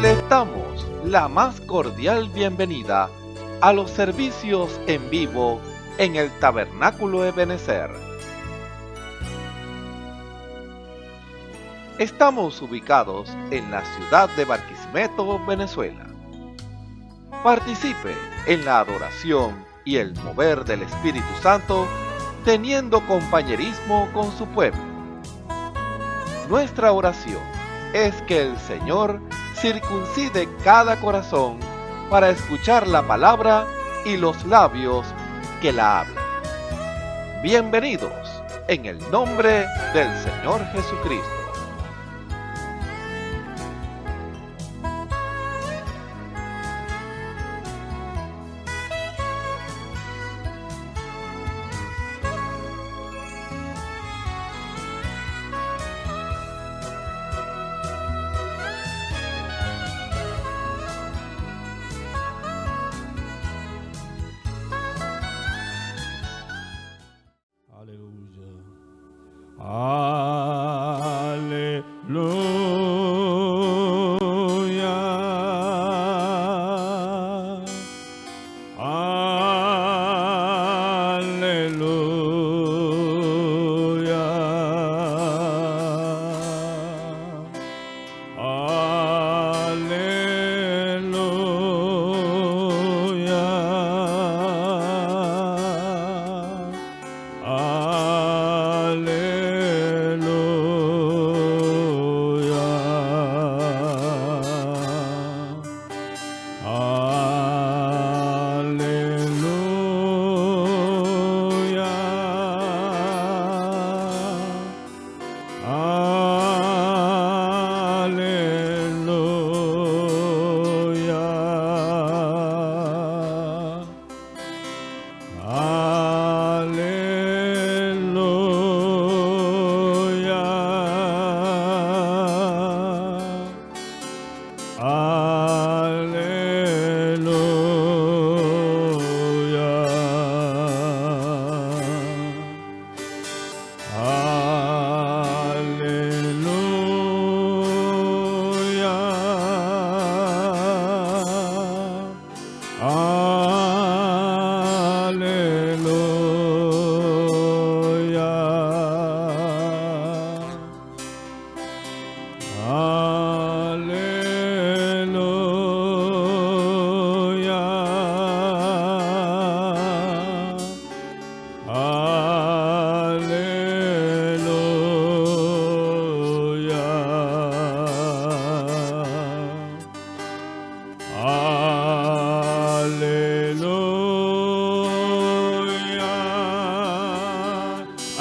Les damos la más cordial bienvenida a los servicios en vivo en el Tabernáculo Ebenezer. Estamos ubicados en la ciudad de Barquisimeto, Venezuela. Participe en la adoración y el mover del Espíritu Santo, teniendo compañerismo con su pueblo. Nuestra oración es que el Señor circuncide cada corazón para escuchar la palabra y los labios que la hablan. Bienvenidos en el nombre del Señor Jesucristo.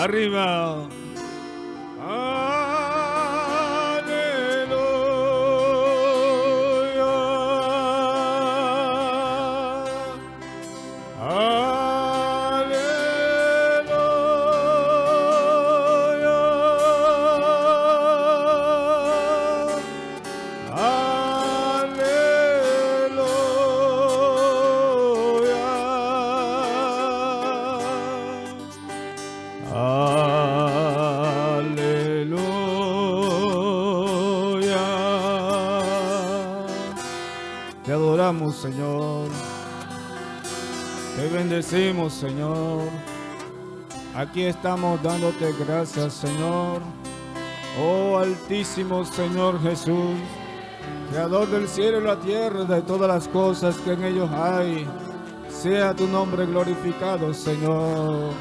Arriba. Te adoramos, Señor. Te bendecimos, Señor. Aquí estamos dándote gracias, Señor. Oh Altísimo Señor Jesús, Creador del cielo y la tierra, de todas las cosas que en ellos hay. Sea tu nombre glorificado, Señor.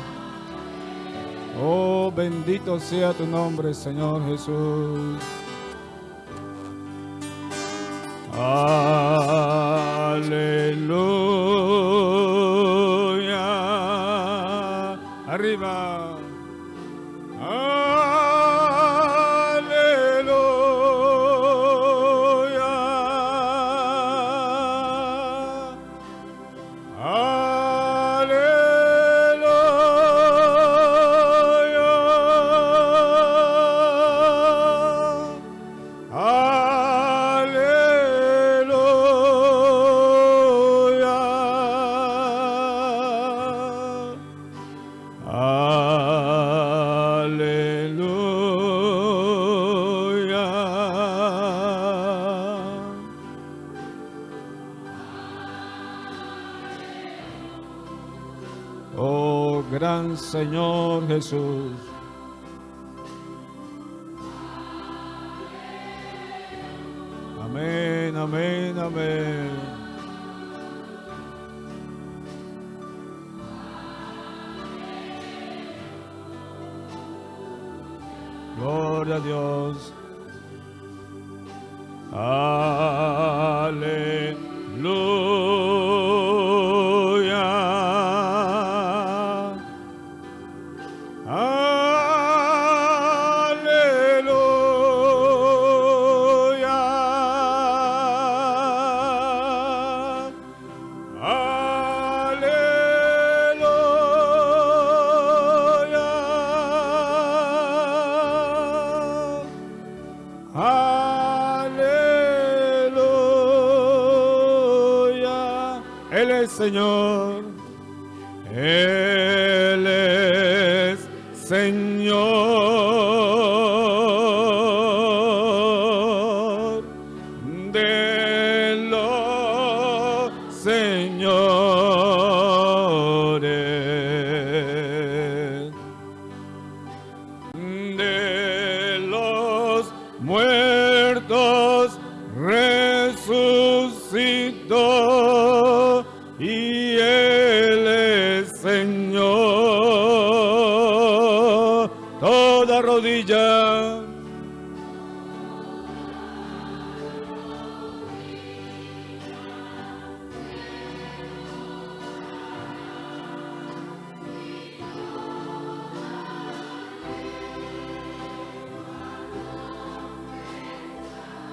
Oh, bendito sea tu nombre, Señor Jesús. Aleluya. Arriba. Aleluya. gran Señor Jesús. Amén, amén, amén. Gloria a Dios. Aleluya. Él es Señor, Él es Señor de los señores, de los muertos resucitó, y Él es Señor. Toda rodilla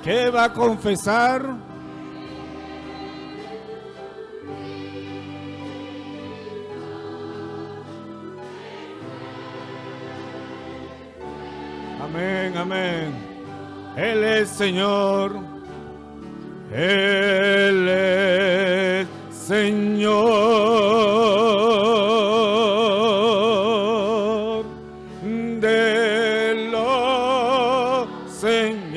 ¿qué va a confesar? Amén, amén. Él es Señor, Él es Señor de los señores,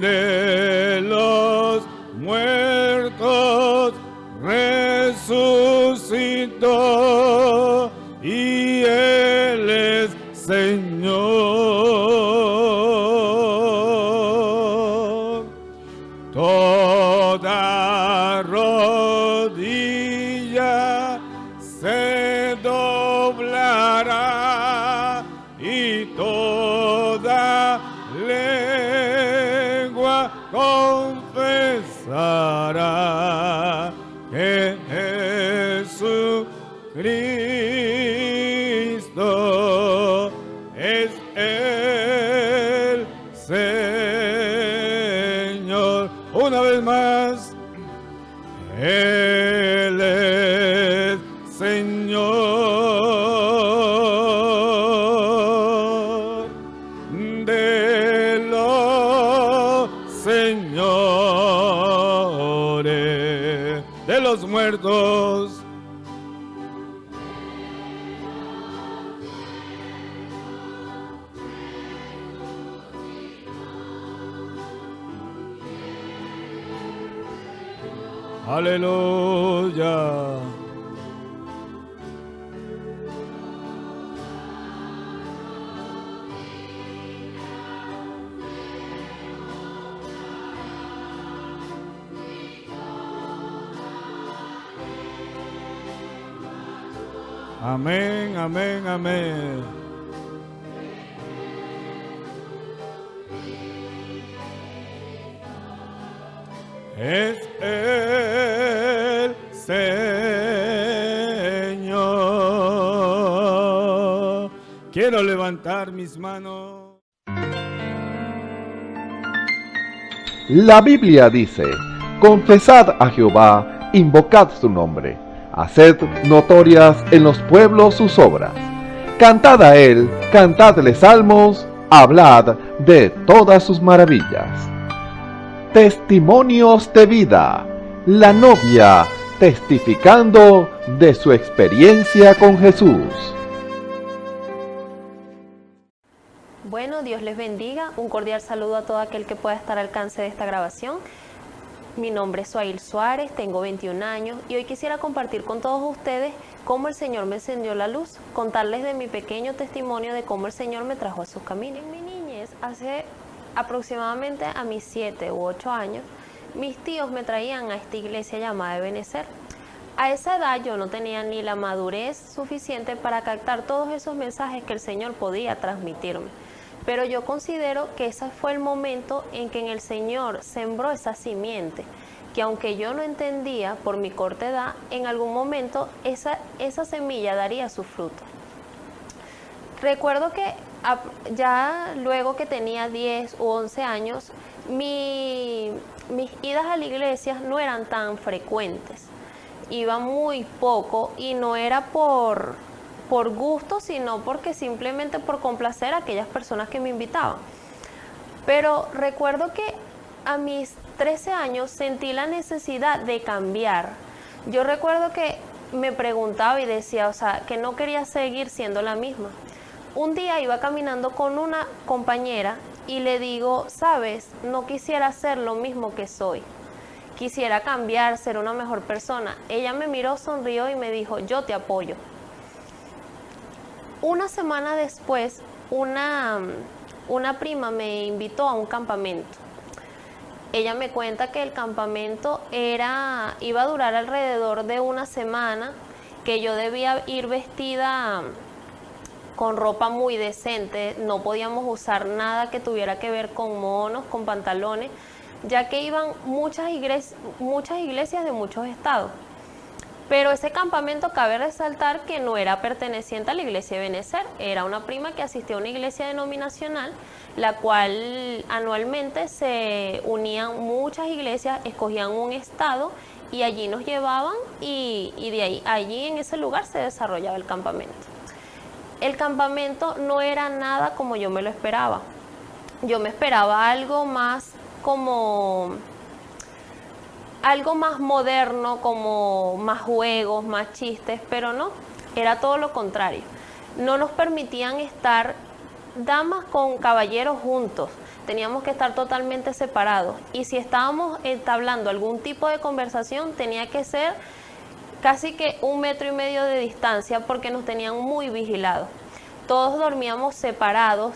de los muertos resucitó, y Él es Señor. Toda rodilla se doblará y toda lengua confesará que Jesucristo es el Señor. Una vez más, Él es Señor de los señores, de los muertos. Aleluya. Amén, amén, amén. Es el Señor. Quiero levantar mis manos. La Biblia dice: confesad a Jehová, invocad su nombre, haced notorias en los pueblos sus obras. Cantad a él, cantadle salmos, hablad de todas sus maravillas. Testimonios de vida. La novia testificando de su experiencia con Jesús. Bueno, Dios les bendiga. Un cordial saludo a todo aquel que pueda estar al alcance de esta grabación. Mi nombre es Suail Suárez, tengo 21 años y hoy quisiera compartir con todos ustedes cómo el Señor me encendió la luz, contarles de mi pequeño testimonio de cómo el Señor me trajo a sus caminos. En mi niñez, hace aproximadamente a mis 7 u 8 años, mis tíos me traían a esta iglesia llamada Ebenecer. A esa edad yo no tenía ni la madurez suficiente para captar todos esos mensajes que el Señor podía transmitirme. Pero yo considero que ese fue el momento en que en el Señor sembró esa simiente, que aunque yo no entendía por mi corta edad, en algún momento esa semilla daría su fruto. Recuerdo que ya luego que tenía 10 u 11 años, mis idas a la iglesia no eran tan frecuentes. Iba muy poco y no era por gusto, sino porque simplemente por complacer a aquellas personas que me invitaban. Pero recuerdo que a mis 13 años sentí la necesidad de cambiar. Yo recuerdo que me preguntaba y decía, o sea, que no quería seguir siendo la misma. Un día iba caminando con una compañera y le digo, sabes, no quisiera ser lo mismo que soy. Quisiera cambiar, ser una mejor persona. Ella me miró, sonrió y me dijo, yo te apoyo. Una semana después, una prima me invitó a un campamento. Ella me cuenta que el campamento iba a durar alrededor de una semana, que yo debía ir vestida con ropa muy decente, no podíamos usar nada que tuviera que ver con monos, con pantalones, ya que iban muchas iglesias de muchos estados. Pero ese campamento cabe resaltar que no era perteneciente a la iglesia de Ebenecer, era una prima que asistía a una iglesia denominacional, la cual anualmente se unían muchas iglesias, escogían un estado y allí nos llevaban y de allí en ese lugar se desarrollaba el campamento. El campamento no era nada como yo me lo esperaba. Yo me esperaba algo más algo más moderno, como más juegos, más chistes, pero no, era todo lo contrario. No nos permitían estar damas con caballeros juntos, teníamos que estar totalmente separados. Y si estábamos entablando algún tipo de conversación, tenía que ser casi que 1,5 metros de distancia porque nos tenían muy vigilados. Todos dormíamos separados,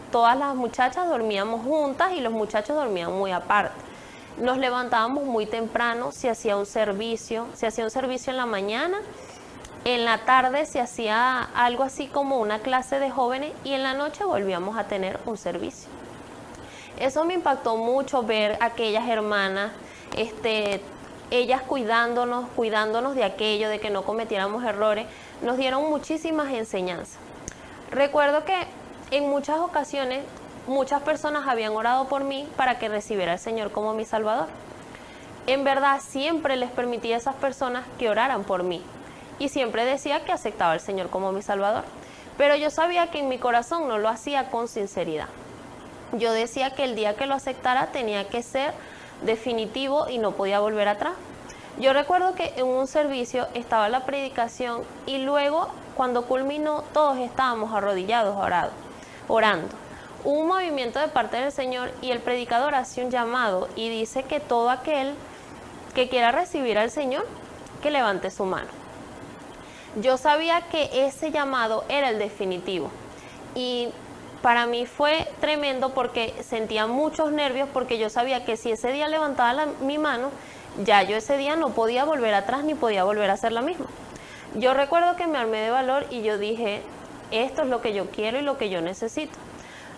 todas las muchachas dormíamos juntas y los muchachos dormían muy aparte. Nos levantábamos muy temprano, se hacía un servicio en la mañana, en la tarde se hacía algo así como una clase de jóvenes y en la noche volvíamos a tener un servicio. Eso me impactó mucho ver a aquellas hermanas, ellas cuidándonos de aquello, de que no cometiéramos errores, nos dieron muchísimas enseñanzas. Recuerdo que en muchas ocasiones muchas personas habían orado por mí para que recibiera al Señor como mi Salvador. En verdad siempre les permití a esas personas que oraran por mí y siempre decía que aceptaba al Señor como mi Salvador. Pero yo sabía que en mi corazón no lo hacía con sinceridad. Yo decía que el día que lo aceptara tenía que ser definitivo y no podía volver atrás. Yo recuerdo que en un servicio estaba la predicación y luego cuando culminó todos estábamos arrodillados orando. Hubo un movimiento de parte del Señor y el predicador hace un llamado y dice que todo aquel que quiera recibir al Señor, que levante su mano. Yo sabía que ese llamado era el definitivo y para mí fue tremendo porque sentía muchos nervios porque yo sabía que si ese día levantaba mi mano, ya yo ese día no podía volver atrás ni podía volver a hacer la misma. Yo recuerdo que me armé de valor y yo dije, esto es lo que yo quiero y lo que yo necesito.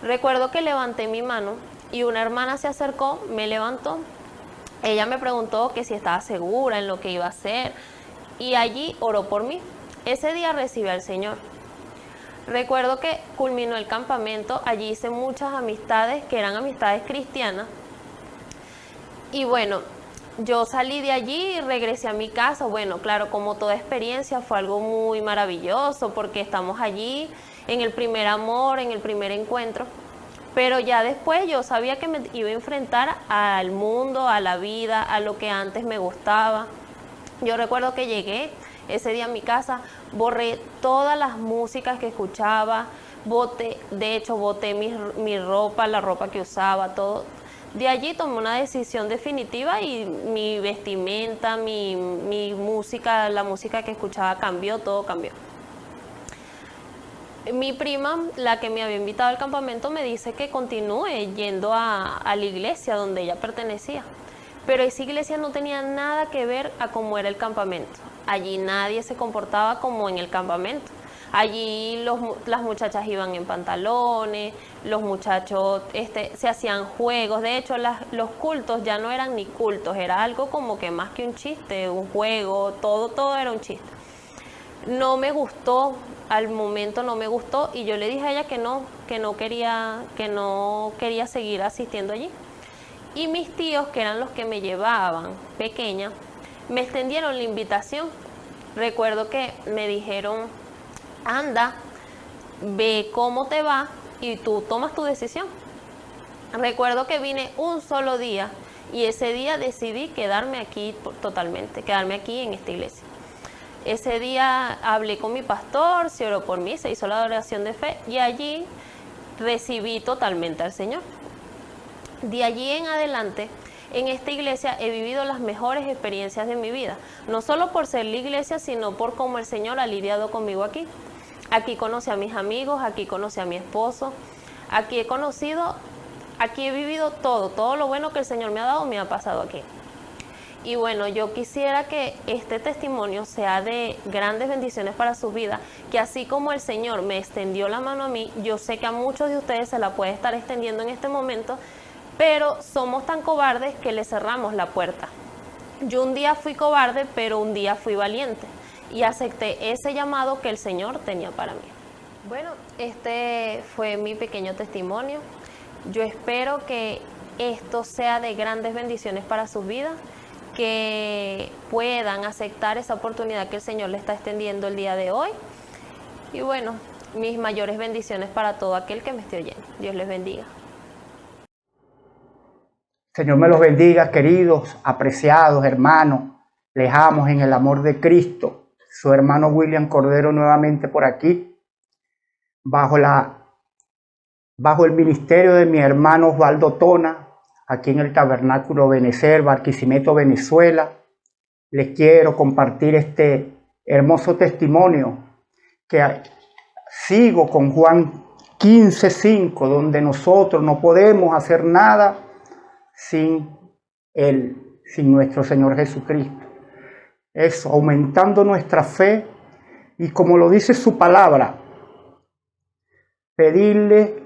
Recuerdo que levanté mi mano y una hermana se acercó, me levantó. Ella me preguntó que si estaba segura en lo que iba a hacer y allí oró por mí. Ese día recibí al Señor. Recuerdo que culminó el campamento, allí hice muchas amistades que eran amistades cristianas. Y bueno, yo salí de allí y regresé a mi casa. Bueno, claro, como toda experiencia fue algo muy maravilloso porque estamos allí en el primer amor, en el primer encuentro. Pero ya después yo sabía que me iba a enfrentar al mundo, a la vida, a lo que antes me gustaba. Yo recuerdo que llegué ese día a mi casa, borré todas las músicas que escuchaba, boté mi ropa, la ropa que usaba, todo. De allí tomé una decisión definitiva y mi vestimenta, mi música, la música que escuchaba cambió, todo cambió. Mi prima, la que me había invitado al campamento, me dice que continúe yendo a la iglesia donde ella pertenecía. Pero esa iglesia no tenía nada que ver a cómo era el campamento. Allí nadie se comportaba como en el campamento. Allí las muchachas iban en pantalones, los muchachos se hacían juegos. De hecho, los cultos ya no eran ni cultos, era algo como que más que un chiste, un juego, todo era un chiste. No me gustó, al momento no me gustó, y yo le dije a ella que no quería seguir asistiendo allí. Y mis tíos, que eran los que me llevaban pequeña, me extendieron la invitación. Recuerdo que me dijeron: anda, ve cómo te va y tú tomas tu decisión. Recuerdo que vine un solo día y ese día decidí quedarme aquí totalmente, quedarme aquí en esta iglesia. Ese día hablé con mi pastor, se oró por mí, se hizo la oración de fe y allí recibí totalmente al Señor. De allí en adelante, en esta iglesia he vivido las mejores experiencias de mi vida, no solo por ser la iglesia, sino por cómo el Señor ha lidiado conmigo aquí. Aquí conocí a mis amigos, aquí conocí a mi esposo, aquí he vivido todo lo bueno que el Señor me ha dado, me ha pasado aquí. Y bueno, yo quisiera que este testimonio sea de grandes bendiciones para sus vidas, que así como el Señor me extendió la mano a mí, yo sé que a muchos de ustedes se la puede estar extendiendo en este momento, pero somos tan cobardes que le cerramos la puerta. Yo un día fui cobarde, pero un día fui valiente y acepté ese llamado que el Señor tenía para mí. Bueno, este fue mi pequeño testimonio. Yo espero que esto sea de grandes bendiciones para sus vidas, que puedan aceptar esa oportunidad que el Señor le está extendiendo el día de hoy. Y bueno, mis mayores bendiciones para todo aquel que me esté oyendo. Dios les bendiga. Señor me los bendiga, queridos, apreciados hermanos. Les amo en el amor de Cristo. Su hermano William Cordero nuevamente por aquí, bajo el ministerio de mi hermano Osvaldo Tona, aquí en el Tabernáculo Benecer, Barquisimeto, Venezuela. Les quiero compartir este hermoso testimonio que sigo con Juan 15:5, donde nosotros no podemos hacer nada sin Él, sin nuestro Señor Jesucristo. Eso, aumentando nuestra fe y, como lo dice su palabra, pedirle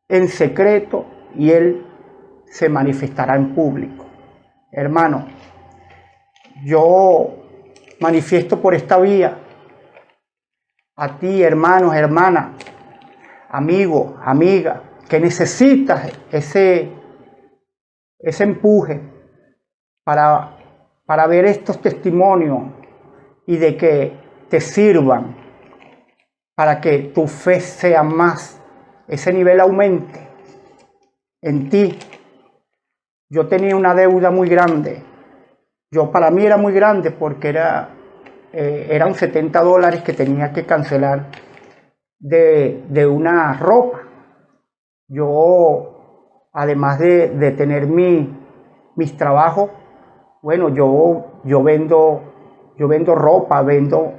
en secreto y Él se manifestará en público. Hermano, yo manifiesto por esta vía a ti, hermanos, hermanas, amigo, amiga, que necesitas ese empuje para ver estos testimonios y de que te sirvan para que tu fe sea más, ese nivel aumente en ti. Yo tenía una deuda muy grande. Para mí era muy grande porque eran $70 que tenía que cancelar de una ropa. Yo, además de tener mis trabajos, bueno, yo vendo ropa, vendo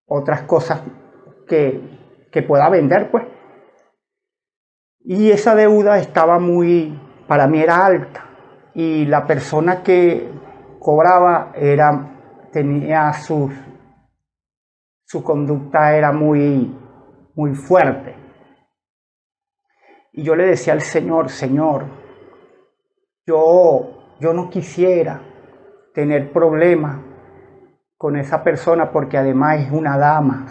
otras cosas que pueda vender, pues. Y esa deuda estaba para mí era alta. Y la persona que cobraba tenía su conducta era muy fuerte. Y yo le decía al Señor: Señor, yo no quisiera tener problemas con esa persona porque además es una dama.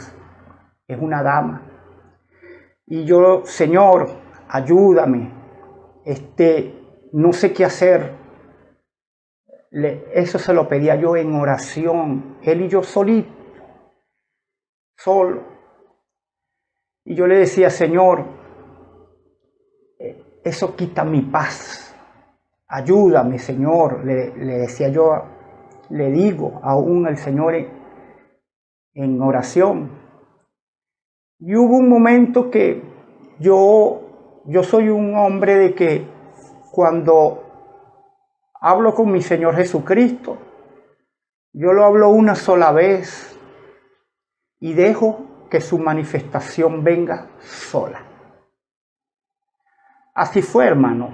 Y yo: Señor, ayúdame, no sé qué hacer. Eso se lo pedía yo en oración, él y yo solo. Y yo le decía: Señor, eso quita mi paz. Ayúdame, Señor. Le decía yo, le digo aún al Señor en oración. Y hubo un momento que yo yo soy un hombre de que cuando hablo con mi Señor Jesucristo, yo lo hablo una sola vez y dejo que su manifestación venga sola. Así fue, hermano,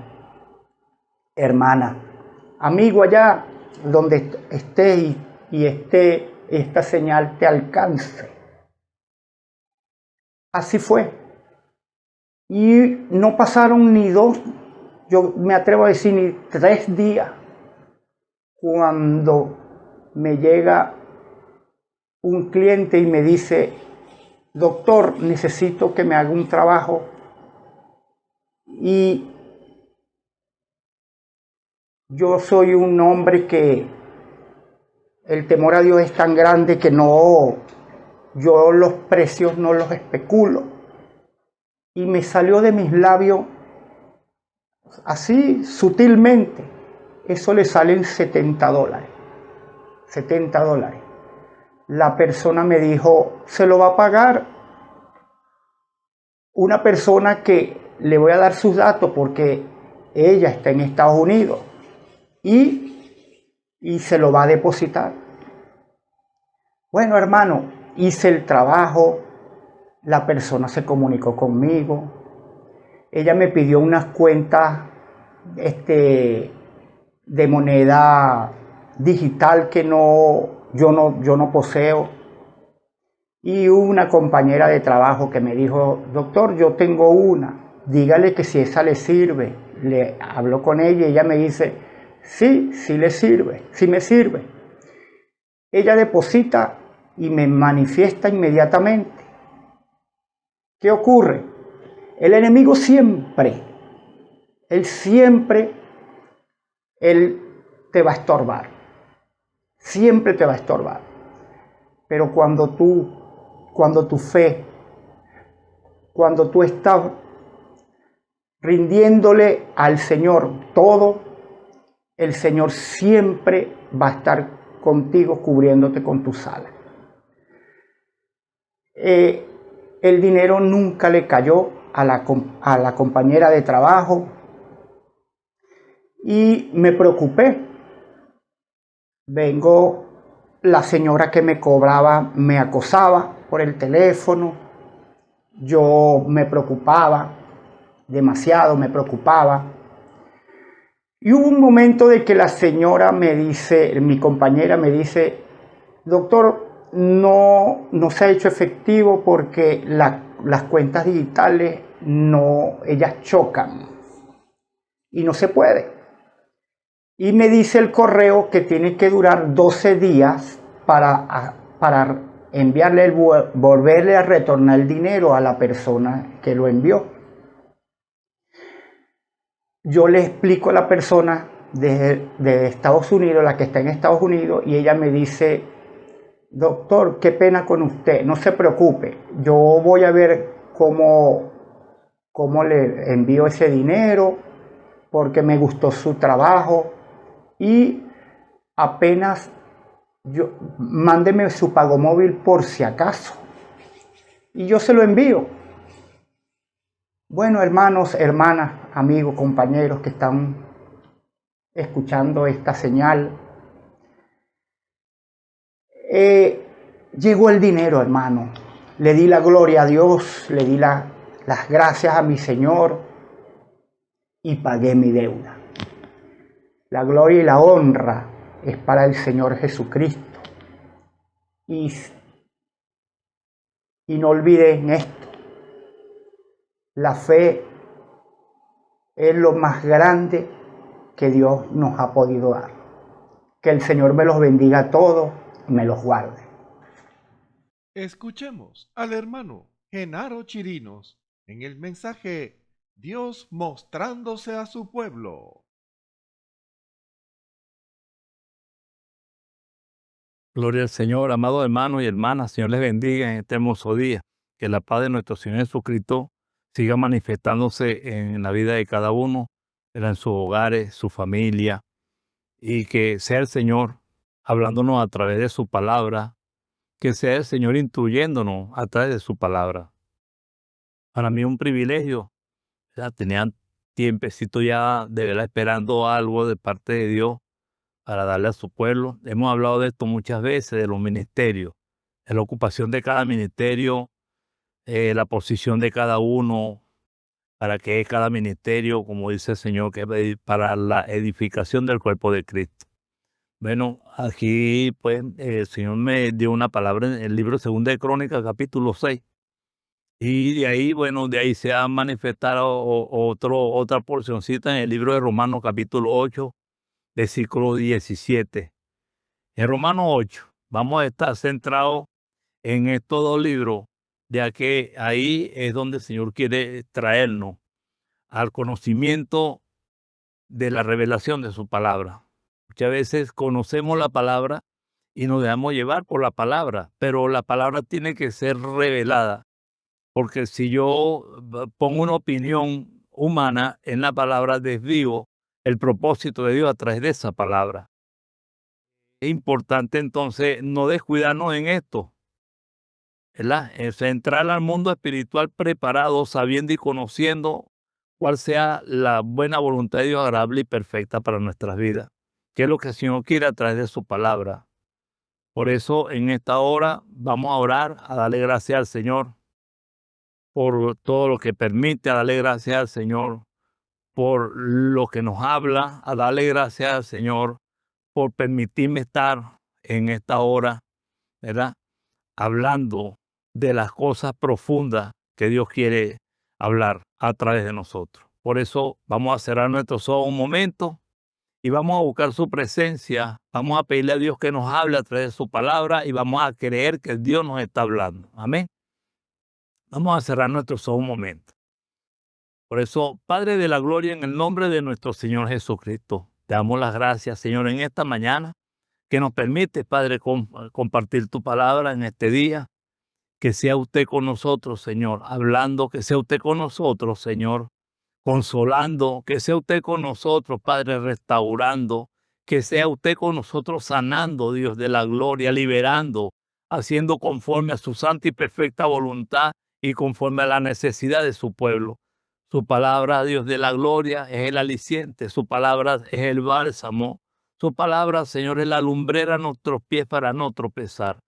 hermana, amigo allá donde estés y esta señal te alcance. Así fue. Y no pasaron ni 2, yo me atrevo a decir ni 3 días, cuando me llega un cliente y me dice: doctor, necesito que me haga un trabajo. Y yo soy un hombre que el temor a Dios es tan grande que yo los precios no los especulo. Y me salió de mis labios así sutilmente: eso le salen $70. $70. La persona me dijo: se lo va a pagar una persona que le voy a dar sus datos porque ella está en Estados Unidos y se lo va a depositar. Bueno, hermano, hice el trabajo, la persona se comunicó conmigo, ella me pidió unas cuentas de moneda digital que yo no poseo. Y una compañera de trabajo que me dijo: doctor, yo tengo una, dígale que si esa le sirve. Le habló con ella y ella me dice: sí le sirve, sí me sirve. Ella deposita y me manifiesta inmediatamente. ¿Qué ocurre? El enemigo siempre te va a estorbar. Siempre te va a estorbar. Pero cuando tu fe, cuando tú estás rindiéndole al Señor todo, el Señor siempre va a estar contigo cubriéndote con tus alas. El dinero nunca le cayó a la compañera de trabajo y me preocupé. La señora que me cobraba me acosaba por el teléfono. Yo me preocupaba, demasiado me preocupaba. Y hubo un momento de que la señora mi compañera me dice: doctor, no se ha hecho efectivo porque las cuentas digitales ellas chocan y no se puede. Y me dice el correo que tiene que durar 12 días para enviarle volverle a retornar el dinero a la persona que lo envió. Yo le explico a la persona de Estados Unidos, la que está en Estados Unidos, y ella me dice: doctor, qué pena con usted, no se preocupe, yo voy a ver cómo le envío ese dinero, porque me gustó su trabajo, y apenas mándeme su pago móvil por si acaso, y yo se lo envío. Bueno, hermanos, hermanas, amigos, compañeros que están escuchando esta señal, llegó el dinero, hermano. Le di la gloria a Dios, le di las gracias a mi Señor y pagué mi deuda. La gloria y la honra es para el Señor Jesucristo. Y no olviden esto: la fe es lo más grande que Dios nos ha podido dar. Que el Señor me los bendiga a todos y me los guarde. Escuchemos al hermano Genaro Chirinos en el mensaje Dios mostrándose a su pueblo. Gloria al Señor, amados hermanos y hermanas. Señor les bendiga en este hermoso día. Que la paz de nuestro Señor Jesucristo siga manifestándose en la vida de cada uno, en sus hogares, su familia, y que sea el Señor hablándonos a través de su palabra, que sea el Señor instruyéndonos a través de su palabra. Para mí es un privilegio Ya tenían tiempecito ya de verdad esperando algo de parte de Dios para darle a su pueblo. Hemos hablado de esto muchas veces, de los ministerios, de la ocupación de cada ministerio, la posición de cada uno, para que es cada ministerio, como dice el Señor, que es para la edificación del cuerpo de Cristo. Bueno, aquí pues el Señor me dio una palabra en el libro 2 de Crónicas, capítulo 6. Y de ahí, bueno, de ahí se ha manifestado otra porcioncita en el libro de Romanos, capítulo 8, versículo 17. En Romanos 8 vamos a estar centrados en estos dos libros, ya que ahí es donde el Señor quiere traernos al conocimiento de la revelación de su palabra. Muchas veces conocemos la palabra y nos dejamos llevar por la palabra, pero la palabra tiene que ser revelada, porque si yo pongo una opinión humana en la palabra, desvío el propósito de Dios a través de esa palabra. Es importante entonces no descuidarnos en esto, ¿verdad? Es entrar al mundo espiritual preparado, sabiendo y conociendo cuál sea la buena voluntad de Dios, agradable y perfecta para nuestras vidas, que es lo que el Señor quiere a través de su palabra. Por eso en esta hora vamos a orar, a darle gracias al Señor por todo lo que permite, a darle gracias al Señor por lo que nos habla, a darle gracias al Señor por permitirme estar en esta hora, ¿verdad? Hablando de las cosas profundas que Dios quiere hablar a través de nosotros. Por eso vamos a cerrar nuestros ojos un momento y vamos a buscar su presencia. Vamos a pedirle a Dios que nos hable a través de su palabra y vamos a creer que Dios nos está hablando. Amén. Vamos a cerrar nuestros ojos un momento. Por eso, Padre de la gloria, en el nombre de nuestro Señor Jesucristo, te damos las gracias, Señor, en esta mañana, que nos permite, Padre, compartir tu palabra en este día. Que sea usted con nosotros, Señor, hablando, que sea usted con nosotros, Señor, consolando, que sea usted con nosotros, Padre, restaurando, que sea usted con nosotros sanando, Dios de la gloria, liberando, haciendo conforme a su santa y perfecta voluntad y conforme a la necesidad de su pueblo. Su palabra, Dios de la gloria, es el aliciente, su palabra es el bálsamo, su palabra, Señor, es la lumbrera a nuestros pies para no tropezar.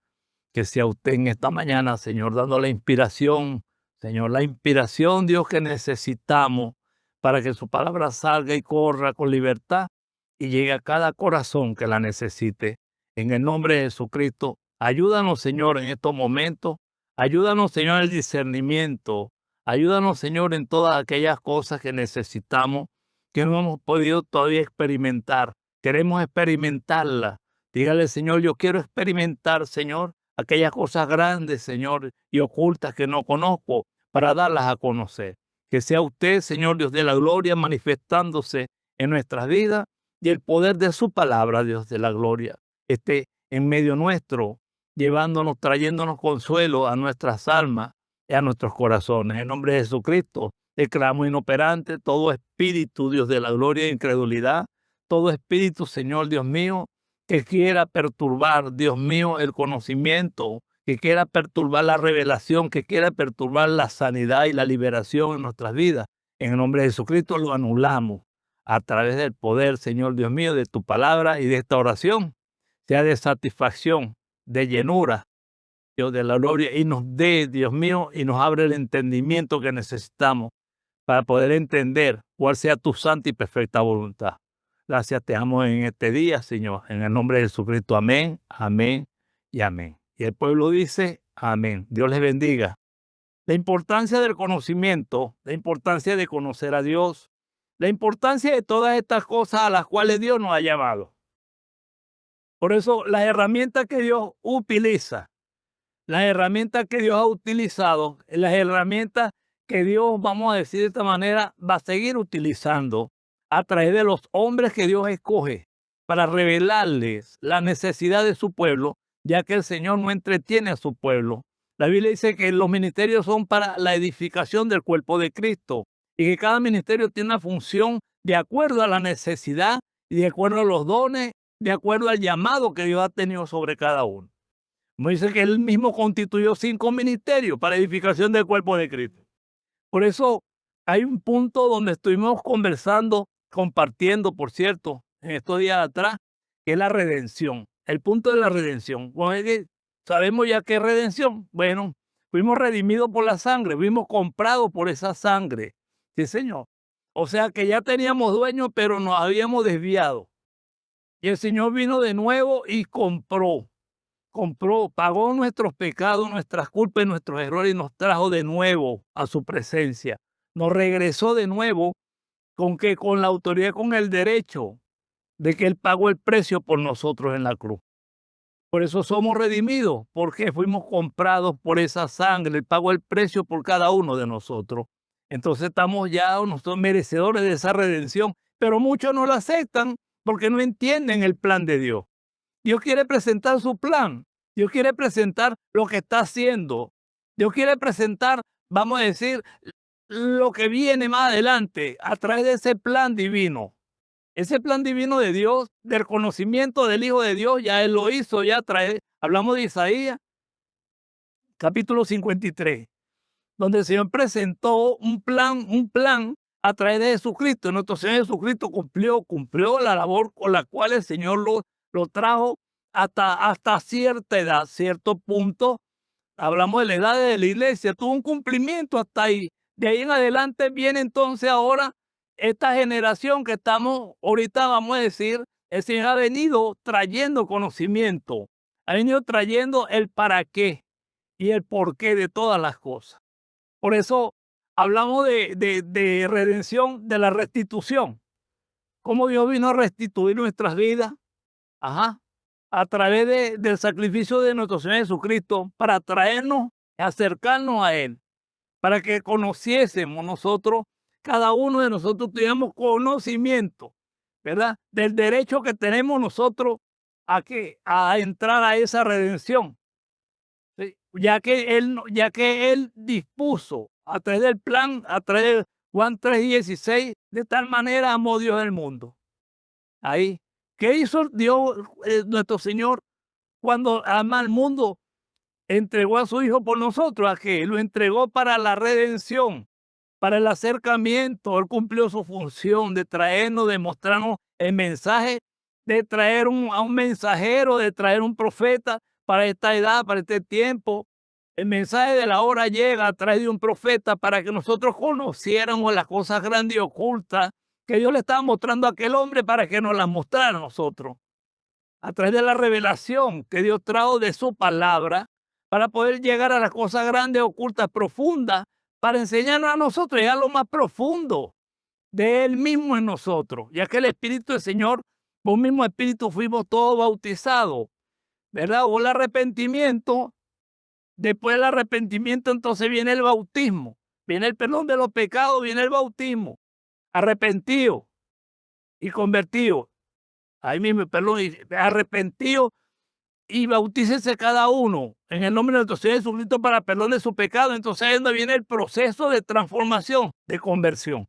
Que sea usted en esta mañana, Señor, dando la inspiración, Señor, la inspiración, Dios, que necesitamos para que su palabra salga y corra con libertad y llegue a cada corazón que la necesite. En el nombre de Jesucristo, ayúdanos, Señor, en estos momentos. Ayúdanos, Señor, en el discernimiento. Ayúdanos, Señor, en todas aquellas cosas que necesitamos, que no hemos podido todavía experimentar. Queremos experimentarlas. Dígale, Señor, yo quiero experimentar, Señor, aquellas cosas grandes, Señor, y ocultas que no conozco, para darlas a conocer. Que sea usted, Señor Dios de la gloria, manifestándose en nuestras vidas y el poder de su palabra, Dios de la gloria, esté en medio nuestro, llevándonos, trayéndonos consuelo a nuestras almas y a nuestros corazones. En nombre de Jesucristo, declaramos inoperante todo espíritu, Dios de la gloria e incredulidad, todo espíritu, Señor Dios mío, que quiera perturbar, Dios mío, el conocimiento, que quiera perturbar la revelación, que quiera perturbar la sanidad y la liberación en nuestras vidas. En el nombre de Jesucristo lo anulamos a través del poder, Señor Dios mío, de tu palabra y de esta oración. Sea de satisfacción, de llenura, Dios de la gloria, y nos dé, Dios mío, y nos abre el entendimiento que necesitamos para poder entender cuál sea tu santa y perfecta voluntad. Gracias, te amo en este día, Señor. En el nombre de Jesucristo. Amén, amén y amén. Y el pueblo dice, amén. Dios les bendiga. La importancia del conocimiento, la importancia de conocer a Dios, la importancia de todas estas cosas a las cuales Dios nos ha llamado. Por eso, las herramientas que Dios utiliza, las herramientas que Dios ha utilizado, las herramientas que Dios, vamos a decir de esta manera, va a seguir utilizando a través de los hombres que Dios escoge para revelarles la necesidad de su pueblo, ya que el Señor no entretiene a su pueblo. La Biblia dice que los ministerios son para la edificación del cuerpo de Cristo y que cada ministerio tiene una función de acuerdo a la necesidad y de acuerdo a los dones, de acuerdo al llamado que Dios ha tenido sobre cada uno. Como dice que Él mismo constituyó 5 ministerios para edificación del cuerpo de Cristo. Por eso, hay un punto donde estuvimos conversando, compartiendo, por cierto, en estos días atrás, que es la redención. El punto de la redención. Bueno, es que sabemos ya qué es redención. Bueno, fuimos redimidos por la sangre, fuimos comprados por esa sangre. Sí, Señor. O sea que ya teníamos dueño, pero nos habíamos desviado. Y el Señor vino de nuevo y compró, pagó nuestros pecados, nuestras culpas y nuestros errores y nos trajo de nuevo a su presencia. Nos regresó de nuevo con la autoridad, con el derecho de que Él pagó el precio por nosotros en la cruz. Por eso somos redimidos, porque fuimos comprados por esa sangre. Él pagó el precio por cada uno de nosotros. Entonces estamos ya nosotros merecedores de esa redención, pero muchos no la aceptan porque no entienden el plan de Dios. Dios quiere presentar su plan. Dios quiere presentar lo que está haciendo. Dios quiere presentar, vamos a decir, lo que viene más adelante a través de ese plan divino. Ese plan divino de Dios, del conocimiento del Hijo de Dios, ya Él lo hizo, ya trae. Hablamos de Isaías, capítulo 53, donde el Señor presentó un plan a través de Jesucristo. Nuestro Señor Jesucristo cumplió la labor con la cual el Señor lo trajo hasta cierta edad, cierto punto. Hablamos de la edad de la iglesia, tuvo un cumplimiento hasta ahí. De ahí en adelante viene entonces ahora esta generación que estamos ahorita, vamos a decir, el Señor ha venido trayendo conocimiento, ha venido trayendo el para qué y el por qué de todas las cosas. Por eso hablamos de redención, de la restitución. Cómo Dios vino a restituir nuestras vidas. A través del sacrificio de nuestro Señor Jesucristo para traernos, acercarnos a Él, para que conociésemos nosotros, cada uno de nosotros tuviéramos conocimiento, ¿verdad? Del derecho que tenemos nosotros a entrar a esa redención. ¿Sí? Ya que Él dispuso a través del plan, a través de Juan 3:16, de tal manera amó Dios el mundo. Ahí. ¿Qué hizo Dios, nuestro Señor, cuando ama al mundo? Entregó a su Hijo por nosotros. ¿A qué? Lo entregó para la redención, para el acercamiento. Él cumplió su función de traernos, de mostrarnos el mensaje, de traer a un mensajero, de traer un profeta para esta edad, para este tiempo. El mensaje de la hora llega a través de un profeta para que nosotros conociéramos las cosas grandes y ocultas que Dios le estaba mostrando a aquel hombre para que nos las mostrara a nosotros. A través de la revelación que Dios trajo de su palabra para poder llegar a las cosas grandes, ocultas, profundas, para enseñarnos a nosotros ya lo más profundo de Él mismo en nosotros, ya que el Espíritu del Señor, por un mismo Espíritu fuimos todos bautizados, ¿verdad? Hubo el arrepentimiento, después del arrepentimiento entonces viene el bautismo, viene el perdón de los pecados, viene el bautismo. Arrepentido y convertido. Ahí mismo, perdón, arrepentido y bautícese cada uno en el nombre de nuestro Señor Jesucristo para perdón de su pecado. Entonces ahí es donde viene el proceso de transformación, de conversión.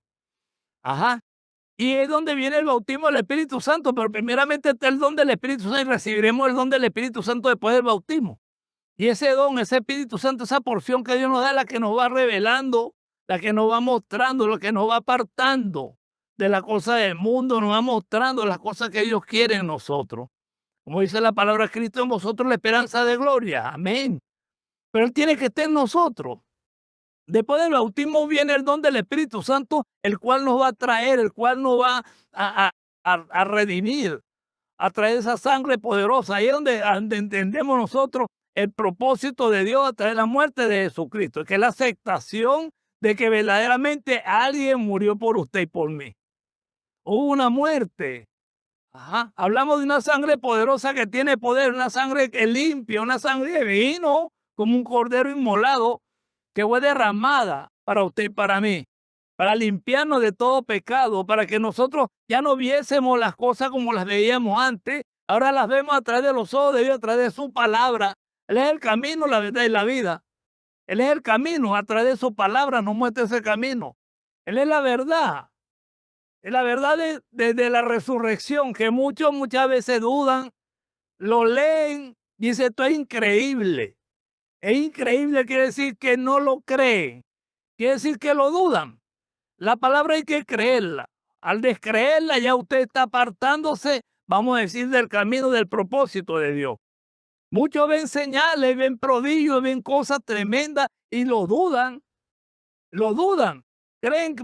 Y es donde viene el bautismo del Espíritu Santo, pero primeramente está el don del Espíritu Santo y recibiremos el don del Espíritu Santo después del bautismo. Y ese don, ese Espíritu Santo, esa porción que Dios nos da, es la que nos va revelando, la que nos va mostrando, lo que nos va apartando de la cosa del mundo, nos va mostrando las cosas que Dios quiere en nosotros. Como dice la palabra, Cristo en vosotros la esperanza de gloria. Amén. Pero Él tiene que estar en nosotros. Después del bautismo viene el don del Espíritu Santo, el cual nos va a traer, el cual nos va a redimir a través de esa sangre poderosa. Ahí es donde entendemos nosotros el propósito de Dios a través de la muerte de Jesucristo, que es la aceptación de que verdaderamente alguien murió por usted y por mí. Hubo una muerte. Hablamos de una sangre poderosa que tiene poder, una sangre que limpia, una sangre que vino como un cordero inmolado que fue derramada para usted y para mí, para limpiarnos de todo pecado, para que nosotros ya no viésemos las cosas como las veíamos antes, ahora las vemos a través de los ojos de Dios, a través de su palabra. Él es el camino, la verdad y la vida. Él es el camino, a través de su palabra nos muestra ese camino. Él es la verdad. Es la verdad de la resurrección, que muchas veces dudan, lo leen, dice esto es increíble. Es increíble, quiere decir que no lo creen, quiere decir que lo dudan. La palabra hay que creerla. Al descreerla ya usted está apartándose, vamos a decir, del camino del propósito de Dios. Muchos ven señales, ven prodigios, ven cosas tremendas y lo dudan. Lo dudan.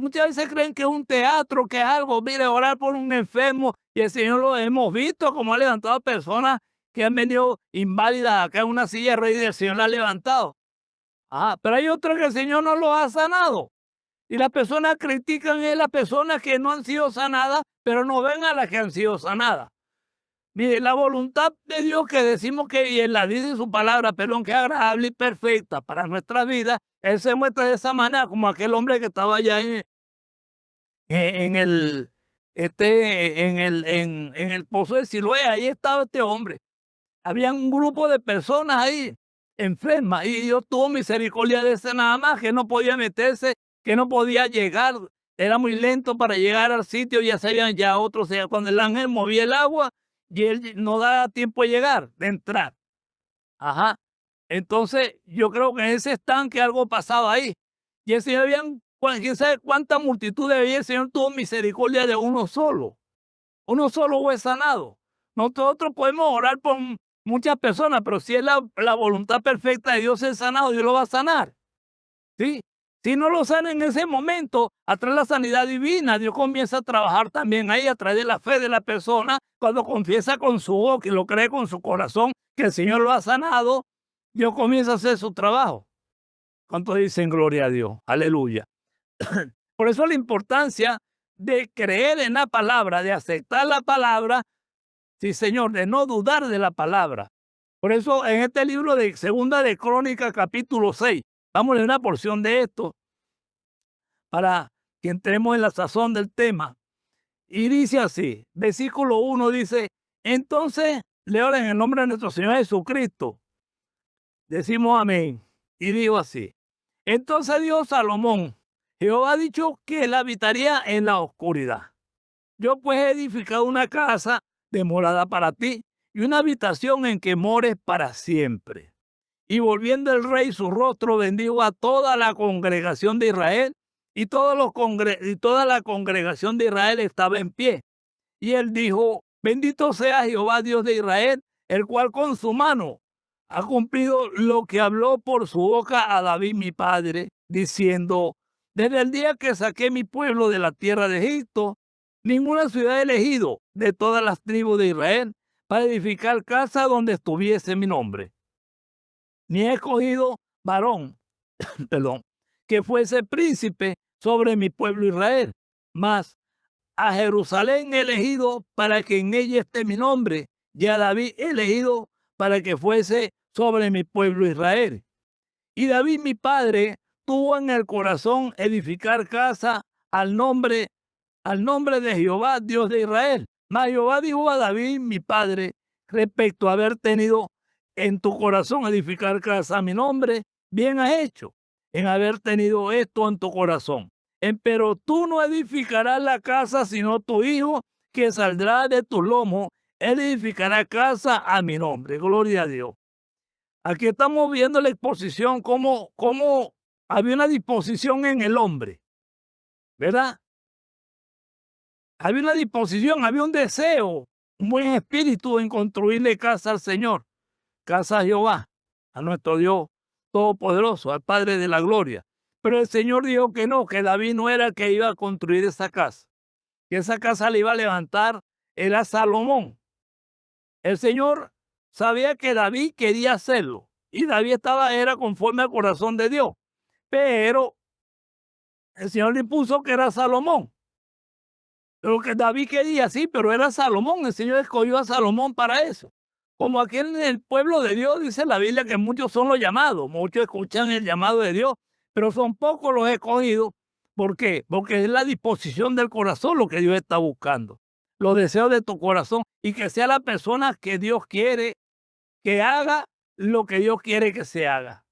Muchas veces creen que es un teatro, que es algo. Mire, orar por un enfermo y el Señor lo hemos visto como ha levantado personas que han venido inválidas acá en una silla de ruedas y el Señor la ha levantado. Pero hay otros que el Señor no los ha sanado. Y las personas critican a las personas que no han sido sanadas, pero no ven a las que han sido sanadas. Mire, la voluntad de Dios que decimos que y Él la dice en su palabra, perdón, que es agradable y perfecta para nuestra vida, Él se muestra de esa manera como aquel hombre que estaba allá en el pozo de Siloé. Ahí estaba este hombre. Había un grupo de personas ahí enfermas y Dios tuvo misericordia de ese nada más, que no podía meterse, que no podía llegar, era muy lento para llegar al sitio, ya sabían ya otros, cuando el ángel movía el agua y él no daba tiempo de llegar, de entrar. Entonces yo creo que en ese estanque algo pasaba ahí. Y el Señor, quién sabe cuánta multitud había, el Señor tuvo misericordia de uno solo. Uno solo fue sanado. Nosotros podemos orar por muchas personas, pero si es la voluntad perfecta de Dios el sanado, Dios lo va a sanar. ¿Sí? Si no lo sana en ese momento, a través de la sanidad divina, Dios comienza a trabajar también ahí a través de la fe de la persona. Cuando confiesa con su boca y lo cree con su corazón que el Señor lo ha sanado, Dios comienza a hacer su trabajo. ¿Cuántos dicen gloria a Dios? Aleluya. Por eso la importancia de creer en la palabra, de aceptar la palabra, sí, Señor, de no dudar de la palabra. Por eso en este libro de Segunda de Crónicas, capítulo 6, vamos a leer una porción de esto para que entremos en la sazón del tema. Y dice así, versículo 1 dice, entonces le oran en el nombre de nuestro Señor Jesucristo. Decimos amén. Y dijo así, entonces dijo Salomón, Jehová ha dicho que él habitaría en la oscuridad. Yo pues he edificado una casa de morada para ti y una habitación en que mores para siempre. Y volviendo el rey su rostro, bendijo a toda la congregación de Israel y toda la congregación de Israel estaba en pie. Y él dijo, bendito sea Jehová Dios de Israel, el cual con su mano ha cumplido lo que habló por su boca a David mi padre, diciendo, desde el día que saqué mi pueblo de la tierra de Egipto, ninguna ciudad he elegido de todas las tribus de Israel para edificar casa donde estuviese mi nombre. Ni he escogido varón, que fuese príncipe sobre mi pueblo Israel, mas a Jerusalén he elegido para que en ella esté mi nombre, y a David he elegido para que fuese sobre mi pueblo Israel. Y David mi padre tuvo en el corazón edificar casa al nombre de Jehová, Dios de Israel. Mas Jehová dijo a David mi padre respecto a haber tenido en tu corazón edificar casa a mi nombre, bien has hecho en haber tenido esto en tu corazón. Pero tú no edificarás la casa, sino tu hijo que saldrá de tu lomo, él edificará casa a mi nombre. Gloria a Dios. Aquí estamos viendo la exposición, cómo había una disposición en el hombre, ¿verdad? Había una disposición, había un deseo, un buen espíritu en construirle casa al Señor, casa a Jehová, a nuestro Dios Todopoderoso, al Padre de la Gloria. Pero el Señor dijo que no, que David no era el que iba a construir esa casa, que esa casa le iba a levantar, era Salomón. El Señor sabía que David quería hacerlo y David era conforme al corazón de Dios, pero el Señor le puso que era Salomón. Lo que David quería, sí, pero era Salomón. El Señor escogió a Salomón para eso. Como aquí en el pueblo de Dios dice la Biblia que muchos son los llamados, muchos escuchan el llamado de Dios, pero son pocos los escogidos. ¿Por qué? Porque es la disposición del corazón lo que Dios está buscando. Los deseos de tu corazón y que sea la persona que Dios quiere que haga lo que Dios quiere que se haga.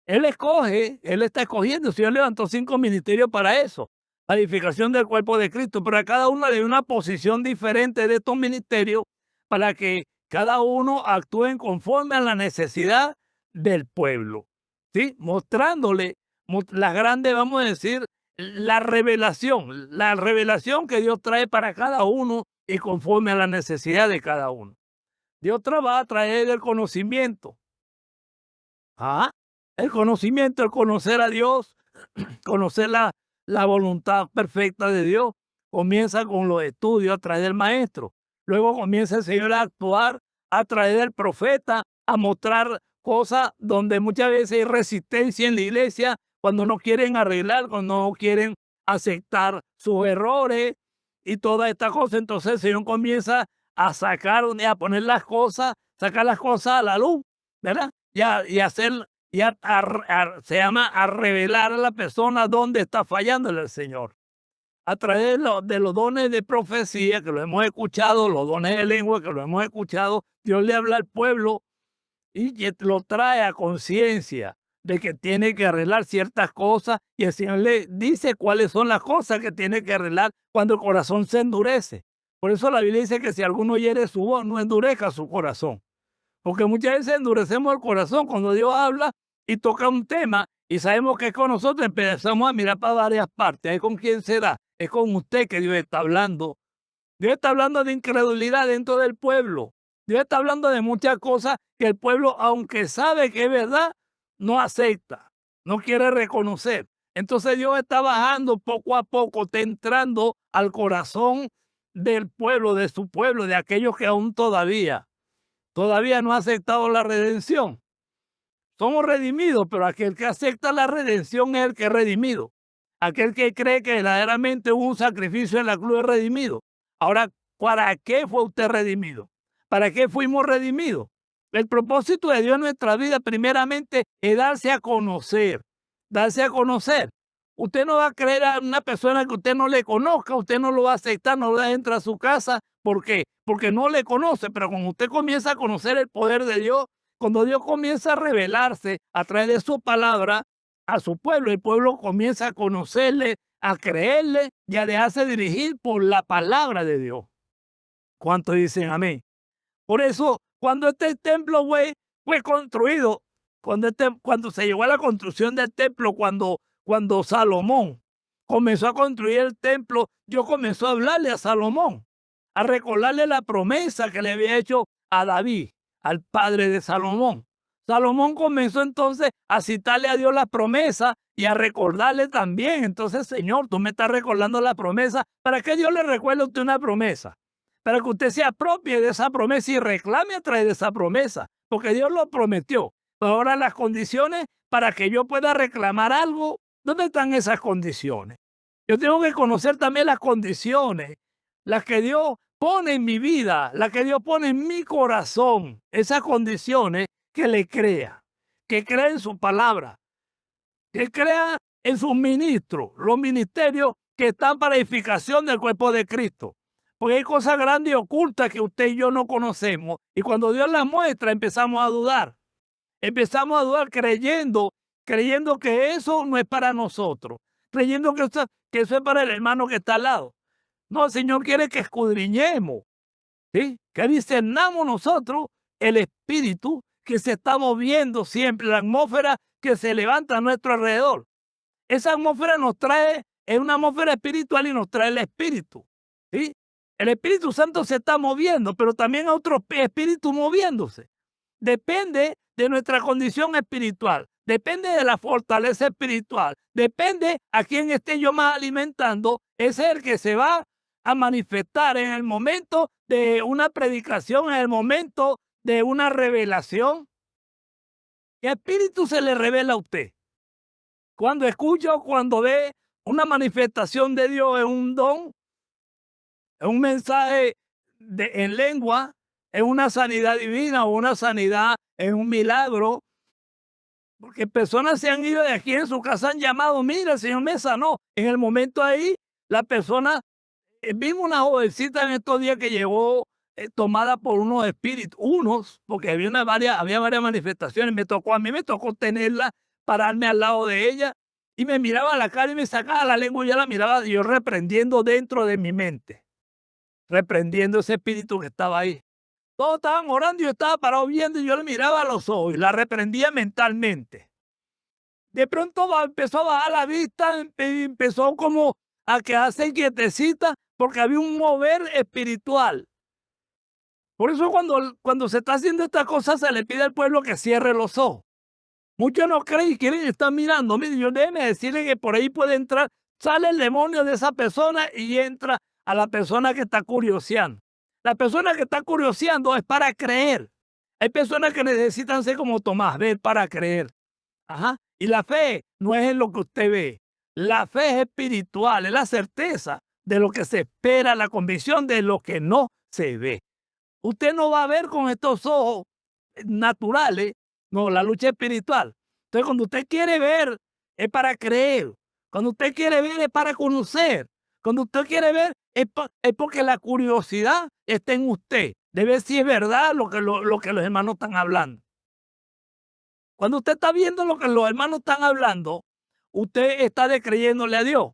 Él escoge, Él está escogiendo. El Señor levantó 5 ministerios para eso, la edificación del cuerpo de Cristo, pero a cada uno le dio una posición diferente de estos ministerios para que cada uno actúe conforme a la necesidad del pueblo, ¿sí? Mostrándole las grandes, vamos a decir, la revelación que Dios trae para cada uno y conforme a la necesidad de cada uno. Dios va a traer el conocimiento. El conocimiento, el conocer a Dios, conocer la voluntad perfecta de Dios, comienza con los estudios a través del maestro. Luego comienza el Señor a actuar a través del profeta, a mostrar cosas donde muchas veces hay resistencia en la iglesia, cuando no quieren arreglar, cuando no quieren aceptar sus errores y toda esta cosa. Entonces el Señor comienza a sacar, a poner las cosas, sacar las cosas a la luz, ¿verdad? Y hacer, se llama a revelar a la persona dónde está fallándole el Señor. A través de los dones de profecía, que lo hemos escuchado, los dones de lengua, que lo hemos escuchado, Dios le habla al pueblo y lo trae a conciencia de que tiene que arreglar ciertas cosas, y el Señor le dice cuáles son las cosas que tiene que arreglar cuando el corazón se endurece. Por eso la Biblia dice que si alguno hiere su voz, no endurezca su corazón. Porque muchas veces endurecemos el corazón cuando Dios habla y toca un tema y sabemos que es con nosotros, empezamos a mirar para varias partes. ¿Es con quién será? Es con usted que Dios está hablando. Dios está hablando de incredulidad dentro del pueblo. Dios está hablando de muchas cosas que el pueblo, aunque sabe que es verdad, no acepta, no quiere reconocer. Entonces Dios está bajando poco a poco, está entrando al corazón del pueblo, de su pueblo, de aquellos que aún todavía no ha aceptado la redención. Somos redimidos, pero aquel que acepta la redención es el que es redimido. Aquel que cree que verdaderamente hubo un sacrificio en la cruz es redimido. Ahora, ¿para qué fue usted redimido? ¿Para qué fuimos redimidos? El propósito de Dios en nuestra vida, primeramente, es darse a conocer. Darse a conocer. Usted no va a creer a una persona que usted no le conozca, usted no lo va a aceptar, no va a entrar a su casa. ¿Por qué? Porque no le conoce, pero cuando usted comienza a conocer el poder de Dios, cuando Dios comienza a revelarse a través de su palabra a su pueblo, el pueblo comienza a conocerle, a creerle y a dejarse dirigir por la palabra de Dios. ¿Cuántos dicen amén? Por eso, cuando este templo fue construido, cuando se llegó a la construcción del templo, cuando Salomón comenzó a construir el templo, Dios comenzó a hablarle a Salomón, a recordarle la promesa que le había hecho a David, al padre de Salomón. Salomón comenzó entonces a citarle a Dios la promesa y a recordarle también. Entonces, Señor, tú me estás recordando la promesa. ¿Para qué Dios le recuerda a usted una promesa? Para que usted se apropie de esa promesa y reclame a través de esa promesa, porque Dios lo prometió. Pero ahora las condiciones para que yo pueda reclamar algo, ¿dónde están esas condiciones? Yo tengo que conocer también las condiciones, las que Dios pone en mi vida, las que Dios pone en mi corazón, esas condiciones que le crea, que crea en su palabra, que crea en sus ministros, los ministerios que están para edificación del cuerpo de Cristo. Porque hay cosas grandes y ocultas que usted y yo no conocemos. Y cuando Dios las muestra, empezamos a dudar. Empezamos a dudar creyendo que eso no es para nosotros. Creyendo que eso es para el hermano que está al lado. No, el Señor quiere que escudriñemos, ¿sí? Que discernamos nosotros el espíritu que se está moviendo siempre, la atmósfera que se levanta a nuestro alrededor. Esa atmósfera es una atmósfera espiritual y nos trae el espíritu, ¿sí? El Espíritu Santo se está moviendo, pero también hay otro espíritu moviéndose. Depende de nuestra condición espiritual, depende de la fortaleza espiritual, depende a quién esté yo más alimentando, es el que se va a manifestar en el momento de una predicación, en el momento de una revelación. ¿Qué espíritu se le revela a usted? Cuando escucha o cuando ve una manifestación de Dios en un don, en un mensaje en lengua, en una sanidad divina o una sanidad en un milagro. Porque personas se han ido de aquí en su casa, han llamado, mira, el Señor me sanó. En el momento ahí, la persona, vimos una jovencita en estos días que llegó tomada por unos espíritus, porque había varias manifestaciones. A mí me tocó tenerla, pararme al lado de ella, y me miraba a la cara y me sacaba la lengua y yo la miraba, yo reprendiendo dentro de mi mente, reprendiendo ese espíritu que estaba ahí. Todos estaban orando y yo estaba parado viendo y yo le miraba a los ojos y la reprendía mentalmente. De pronto empezó a bajar la vista, empezó como a quedarse quietecita porque había un mover espiritual. Por eso cuando se está haciendo esta cosa se le pide al pueblo que cierre los ojos. Muchos no creen y quieren estar mirando. Mire, yo déjeme decirle que por ahí puede entrar, sale el demonio de esa persona y entra a la persona que está curioseando. La persona que está curioseando es para creer. Hay personas que necesitan ser como Tomás, ver para creer. Ajá. Y la fe no es en lo que usted ve. La fe es espiritual, es la certeza de lo que se espera, la convicción de lo que no se ve. Usted no va a ver con estos ojos naturales, no, la lucha espiritual. Entonces, cuando usted quiere ver, es para creer. Cuando usted quiere ver, es para conocer. Cuando usted quiere ver, es porque la curiosidad está en usted, de ver si es verdad lo que los hermanos están hablando. Cuando usted está viendo lo que los hermanos están hablando, usted está creyéndole a Dios.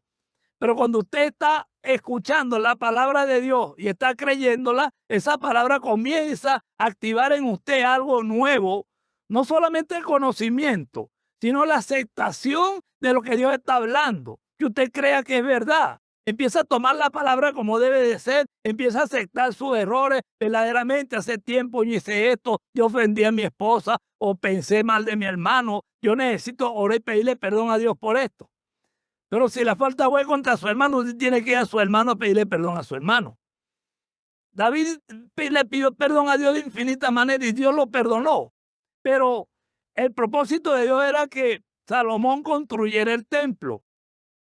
Pero cuando usted está escuchando la palabra de Dios y está creyéndola, esa palabra comienza a activar en usted algo nuevo, no solamente el conocimiento, sino la aceptación de lo que Dios está hablando, que usted crea que es verdad. Empieza a tomar la palabra como debe de ser, empieza a aceptar sus errores. Verdaderamente hace tiempo yo hice esto, yo ofendí a mi esposa o pensé mal de mi hermano, yo necesito orar y pedirle perdón a Dios por esto. Pero si la falta fue contra su hermano, usted tiene que ir a su hermano a pedirle perdón a su hermano. David le pidió perdón a Dios de infinitas maneras y Dios lo perdonó. Pero el propósito de Dios era que Salomón construyera el templo.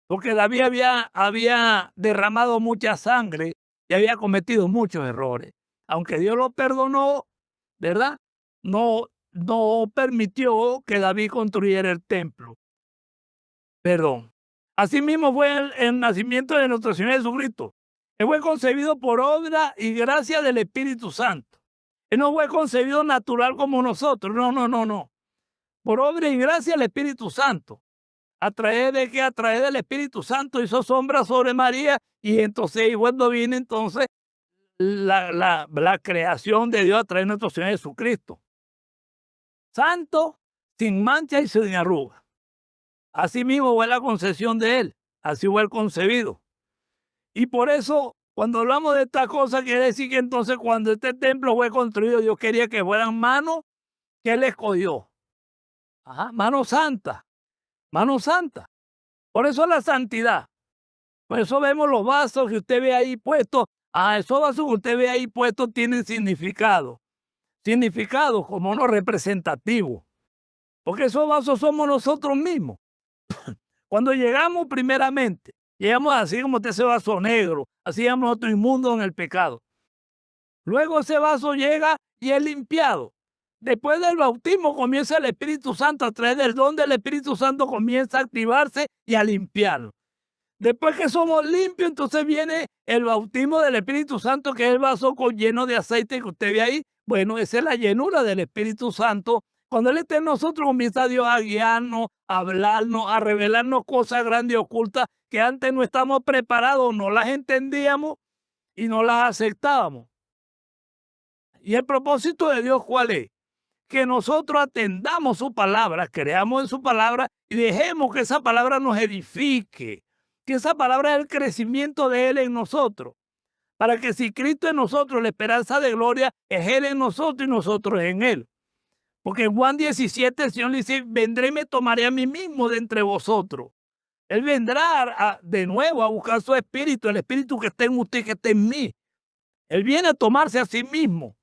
Porque David había derramado mucha sangre y había cometido muchos errores. Aunque Dios lo perdonó, ¿verdad? No permitió que David construyera el templo. Perdón. Asimismo fue el nacimiento de nuestro Señor Jesucristo. Él fue concebido por obra y gracia del Espíritu Santo. Él no fue concebido natural como nosotros. No. Por obra y gracia del Espíritu Santo. ¿A través de qué? A través del Espíritu Santo hizo sombra sobre María y entonces cuando viene entonces la creación de Dios a través de nuestro Señor Jesucristo. Santo, sin mancha y sin arruga. Así mismo fue la concepción de Él, así fue el concebido. Y por eso, cuando hablamos de esta cosa, quiere decir que entonces cuando este templo fue construido, Dios quería que fueran manos que Él escogió. Ajá, manos santas. Mano santa. Por eso la santidad. Por eso vemos los vasos que usted ve ahí puestos. Esos vasos que usted ve ahí puestos tienen significado. Significado como no representativo. Porque esos vasos somos nosotros mismos. Cuando llegamos primeramente, llegamos así como ese vaso negro, así llegamos nosotros inmundos en el pecado. Luego ese vaso llega y es limpiado. Después del bautismo comienza el Espíritu Santo, a través del don del Espíritu Santo comienza a activarse y a limpiarlo. Después que somos limpios, entonces viene el bautismo del Espíritu Santo, que es el vaso lleno de aceite que usted ve ahí. Bueno, esa es la llenura del Espíritu Santo. Cuando Él está en nosotros, comienza Dios a guiarnos, a hablarnos, a revelarnos cosas grandes y ocultas que antes no estamos preparados, no las entendíamos y no las aceptábamos. ¿Y el propósito de Dios cuál es? Que nosotros atendamos su palabra, creamos en su palabra y dejemos que esa palabra nos edifique, que esa palabra es el crecimiento de Él en nosotros, para que si Cristo en nosotros, la esperanza de gloria, es Él en nosotros y nosotros en Él. Porque en Juan 17 el Señor le dice, vendré y me tomaré a mí mismo de entre vosotros. Él vendrá de nuevo a buscar su espíritu, el espíritu que está en usted, que está en mí. Él viene a tomarse a sí mismo.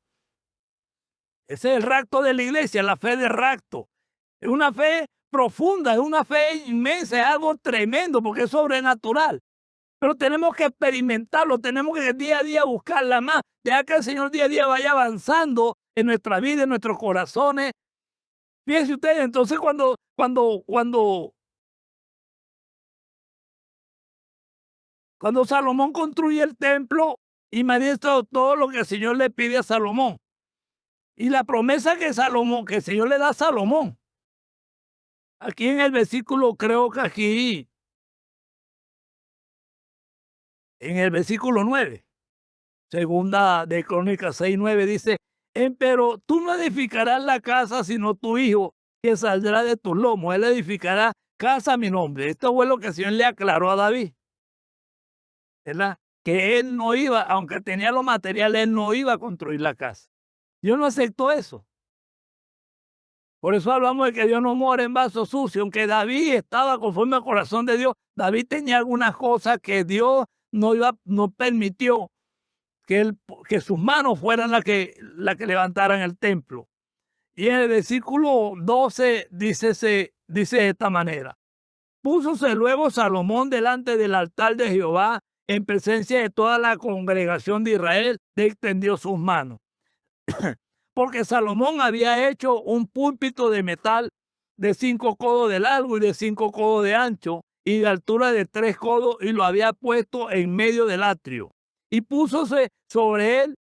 Ese es el rapto de la iglesia, la fe de rapto. Es una fe profunda, es una fe inmensa, es algo tremendo porque es sobrenatural. Pero tenemos que experimentarlo, tenemos que día a día buscarla más. Dejar que el Señor día a día vaya avanzando en nuestra vida, en nuestros corazones. Fíjense ustedes, entonces cuando Salomón construye el templo, imagínense todo lo que el Señor le pide a Salomón. Y la promesa que el Señor le da a Salomón. Aquí en el versículo, creo que aquí, en el versículo 9, segunda de Crónicas 6:9, dice, pero tú no edificarás la casa, sino tu hijo, que saldrá de tus lomos. Él edificará casa a mi nombre. Esto fue lo que el Señor le aclaró a David, ¿verdad? Que él no iba, aunque tenía los materiales, él no iba a construir la casa. Dios no aceptó eso. Por eso hablamos de que Dios no mora en vaso sucio. Aunque David estaba conforme al corazón de Dios, David tenía algunas cosas que Dios no permitió que sus manos fueran las que levantaran el templo. Y en el versículo 12 dice de esta manera: púsose luego Salomón delante del altar de Jehová, en presencia de toda la congregación de Israel, y extendió sus manos. Porque Salomón había hecho un púlpito de metal de 5 codos de largo y de 5 codos de ancho y de altura de 3 codos, y lo había puesto en medio del atrio. Y púsose sobre él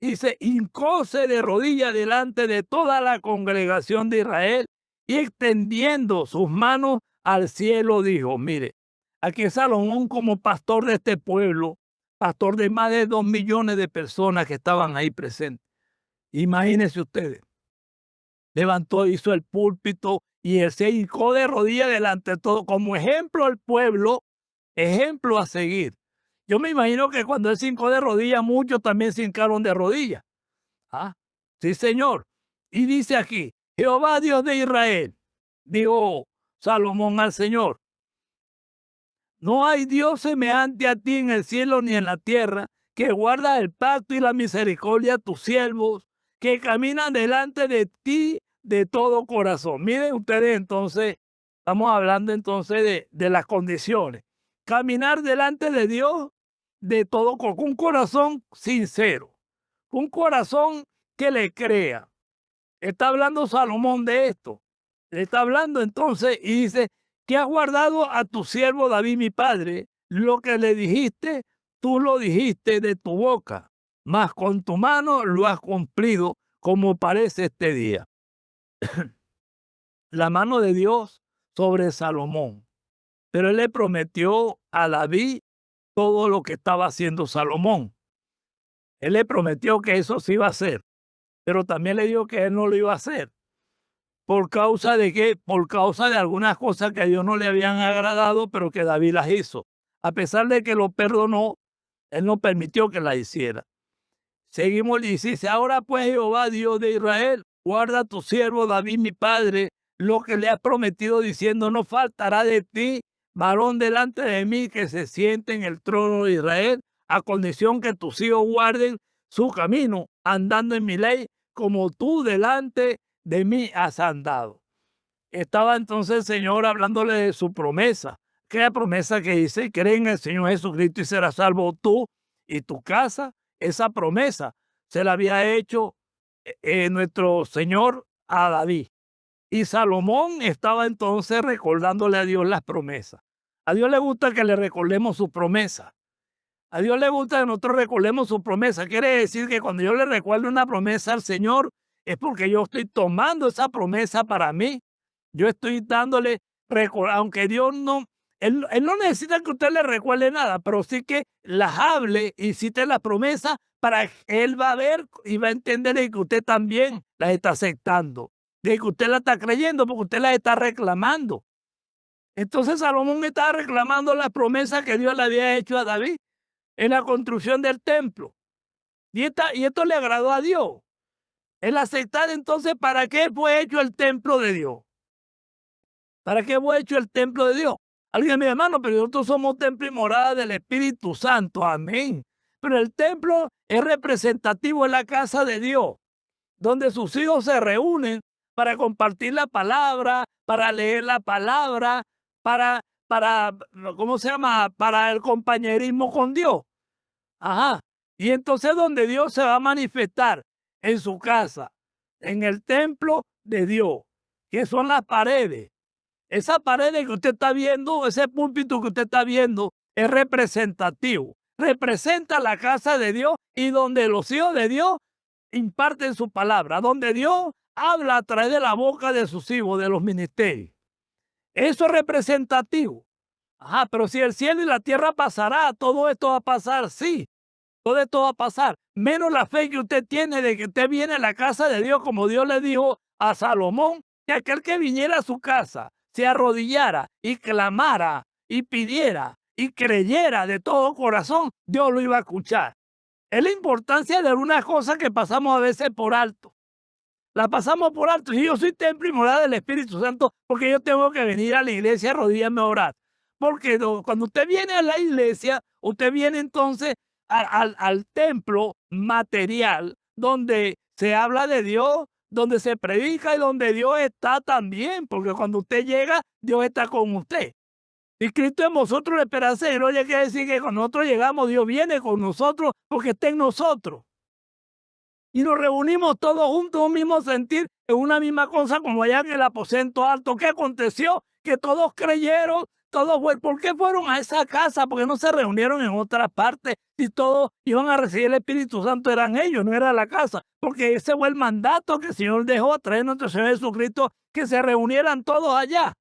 y se hincóse de rodillas delante de toda la congregación de Israel, y extendiendo sus manos al cielo dijo: mire, aquí Salomón, como pastor de este pueblo, pastor de más de 2 millones de personas que estaban ahí presentes. Imagínense ustedes, levantó, hizo el púlpito y él se hincó de rodillas delante de todo, como ejemplo al pueblo, ejemplo a seguir. Yo me imagino que cuando él se hincó de rodillas, muchos también se hincaron de rodillas. Ah, sí, Señor. Y dice aquí: Jehová Dios de Israel, dijo Salomón al Señor, no hay Dios semejante a ti en el cielo ni en la tierra, que guarda el pacto y la misericordia a tus siervos, que caminan delante de ti de todo corazón. Miren ustedes, entonces, estamos hablando entonces de las condiciones. Caminar delante de Dios de todo, con un corazón sincero, un corazón que le crea. Está hablando Salomón de esto. Le está hablando entonces y dice: que has guardado a tu siervo David mi padre, lo que le dijiste, tú lo dijiste de tu boca, mas con tu mano lo has cumplido, como parece este día. La mano de Dios sobre Salomón. Pero él le prometió a David todo lo que estaba haciendo Salomón. Él le prometió que eso se iba a hacer, pero también le dijo que él no lo iba a hacer. ¿Por causa de qué? Por causa de algunas cosas que a Dios no le habían agradado, pero que David las hizo. A pesar de que lo perdonó, él no permitió que las hiciera. Seguimos y dice: ahora pues, Jehová Dios de Israel, guarda a tu siervo David mi padre, lo que le has prometido, diciendo: no faltará de ti varón delante de mí que se siente en el trono de Israel, a condición que tus hijos guarden su camino, andando en mi ley, como tú delante de mí has andado. Estaba entonces el Señor hablándole de su promesa. Aquella promesa que dice: cree en el Señor Jesucristo y serás salvo tú y tu casa. Esa promesa se la había hecho nuestro Señor a David. Y Salomón estaba entonces recordándole a Dios las promesas. A Dios le gusta que le recordemos sus promesas. A Dios le gusta que nosotros recordemos sus promesas. Quiere decir que cuando yo le recuerdo una promesa al Señor, es porque yo estoy tomando esa promesa para mí. Yo estoy dándole, aunque Dios no, él no necesita que usted le recuerde nada, pero sí que las hable y cite las promesas para que Él va a ver y va a entender que usted también las está aceptando, de que usted la está creyendo porque usted las está reclamando. Entonces Salomón estaba reclamando las promesas que Dios le había hecho a David en la construcción del templo. Y esto le agradó a Dios. El aceptar entonces para qué fue hecho el templo de Dios. ¿Para qué fue hecho el templo de Dios? Alguien me dice: hermano, pero nosotros somos templo y morada del Espíritu Santo. Amén. Pero el templo es representativo en la casa de Dios, donde sus hijos se reúnen para compartir la palabra, para leer la palabra, para ¿cómo se llama? Para el compañerismo con Dios. Ajá. Y entonces donde Dios se va a manifestar en su casa, en el templo de Dios, que son las paredes. Esas paredes que usted está viendo, ese púlpito que usted está viendo, es representativo. Representa la casa de Dios y donde los hijos de Dios imparten su palabra, donde Dios habla a través de la boca de sus hijos, de los ministerios. Eso es representativo. Ajá, pero si el cielo y la tierra pasará, todo esto va a pasar, sí. Todo esto va a pasar. Menos la fe que usted tiene de que usted viene a la casa de Dios, como Dios le dijo a Salomón, que aquel que viniera a su casa se arrodillara y clamara y pidiera y creyera de todo corazón, Dios lo iba a escuchar. Es la importancia de una cosa que pasamos a veces por alto. La pasamos por alto. Y yo soy templo y morada del Espíritu Santo porque yo tengo que venir a la iglesia a arrodillarme a orar. Porque cuando usted viene a la iglesia, usted viene entonces al templo material donde se habla de Dios, donde se predica y donde Dios está también. Porque cuando usted llega, Dios está con usted. Y Cristo en vosotros la esperanza de gloria, quiere decir que cuando nosotros llegamos, Dios viene con nosotros porque está en nosotros. Y nos reunimos todos juntos, un mismo sentir, en una misma cosa, como allá en el aposento alto. ¿Qué aconteció? Que todos creyeron, todos fueron. ¿Por qué fueron a esa casa? Porque no se reunieron en otras partes. Si todos iban a recibir el Espíritu Santo, eran ellos, no era la casa. Porque ese fue el mandato que el Señor dejó a través de nuestro Señor Jesucristo, que se reunieran todos allá.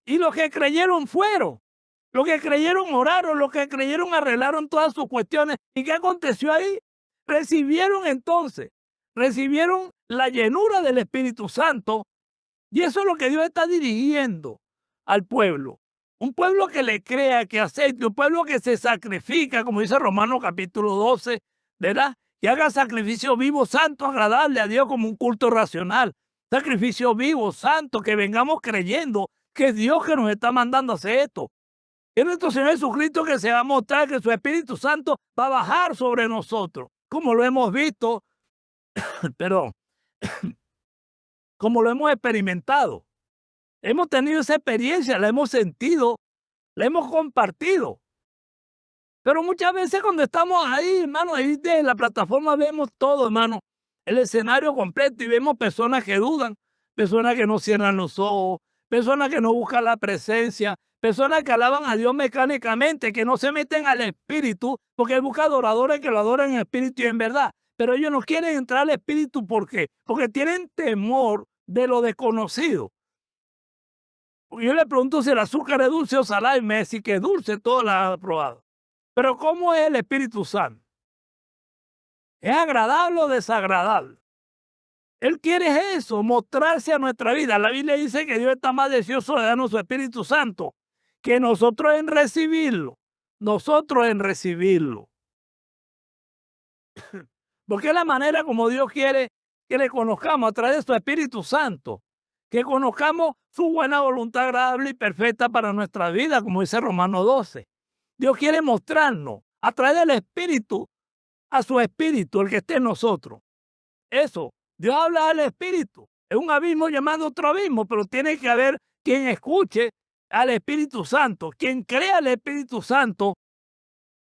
Y los que creyeron fueron. Los que creyeron oraron, los que creyeron arreglaron todas sus cuestiones. ¿Y qué aconteció ahí? Recibieron entonces, recibieron la llenura del Espíritu Santo, y eso es lo que Dios está dirigiendo al pueblo. Un pueblo que le crea, que acepte, un pueblo que se sacrifica, como dice Romanos capítulo 12, ¿verdad? Que haga sacrificio vivo, santo, agradable a Dios como un culto racional. Sacrificio vivo, santo, que vengamos creyendo que es Dios que nos está mandando a hacer esto. Es nuestro Señor Jesucristo que se va a mostrar que su Espíritu Santo va a bajar sobre nosotros. Como lo hemos visto, perdón, como lo hemos experimentado. Hemos tenido esa experiencia, la hemos sentido, la hemos compartido. Pero muchas veces cuando estamos ahí, hermano, ahí de la plataforma vemos todo, hermano, el escenario completo y vemos personas que dudan, personas que no cierran los ojos, personas que no buscan la presencia, personas que alaban a Dios mecánicamente, que no se meten al espíritu, porque Él busca adoradores que lo adoran en espíritu y en verdad. Pero ellos no quieren entrar al espíritu, ¿por qué? Porque tienen temor de lo desconocido. Yo le pregunto si el azúcar es dulce o salada y me dice que es dulce, todo la ha probado. Pero ¿cómo es el Espíritu Santo? ¿Es agradable o desagradable? Él quiere eso, mostrarse a nuestra vida. La Biblia dice que Dios está más deseoso de darnos su Espíritu Santo que nosotros en recibirlo. Nosotros en recibirlo. Porque es la manera como Dios quiere que le conozcamos a través de su Espíritu Santo. Que conozcamos su buena voluntad agradable y perfecta para nuestra vida, como dice Romanos 12. Dios quiere mostrarnos a través del Espíritu a su Espíritu, el que esté en nosotros. Eso. Dios habla al Espíritu. Es un abismo llamando otro abismo, pero tiene que haber quien escuche al Espíritu Santo, quien crea al Espíritu Santo,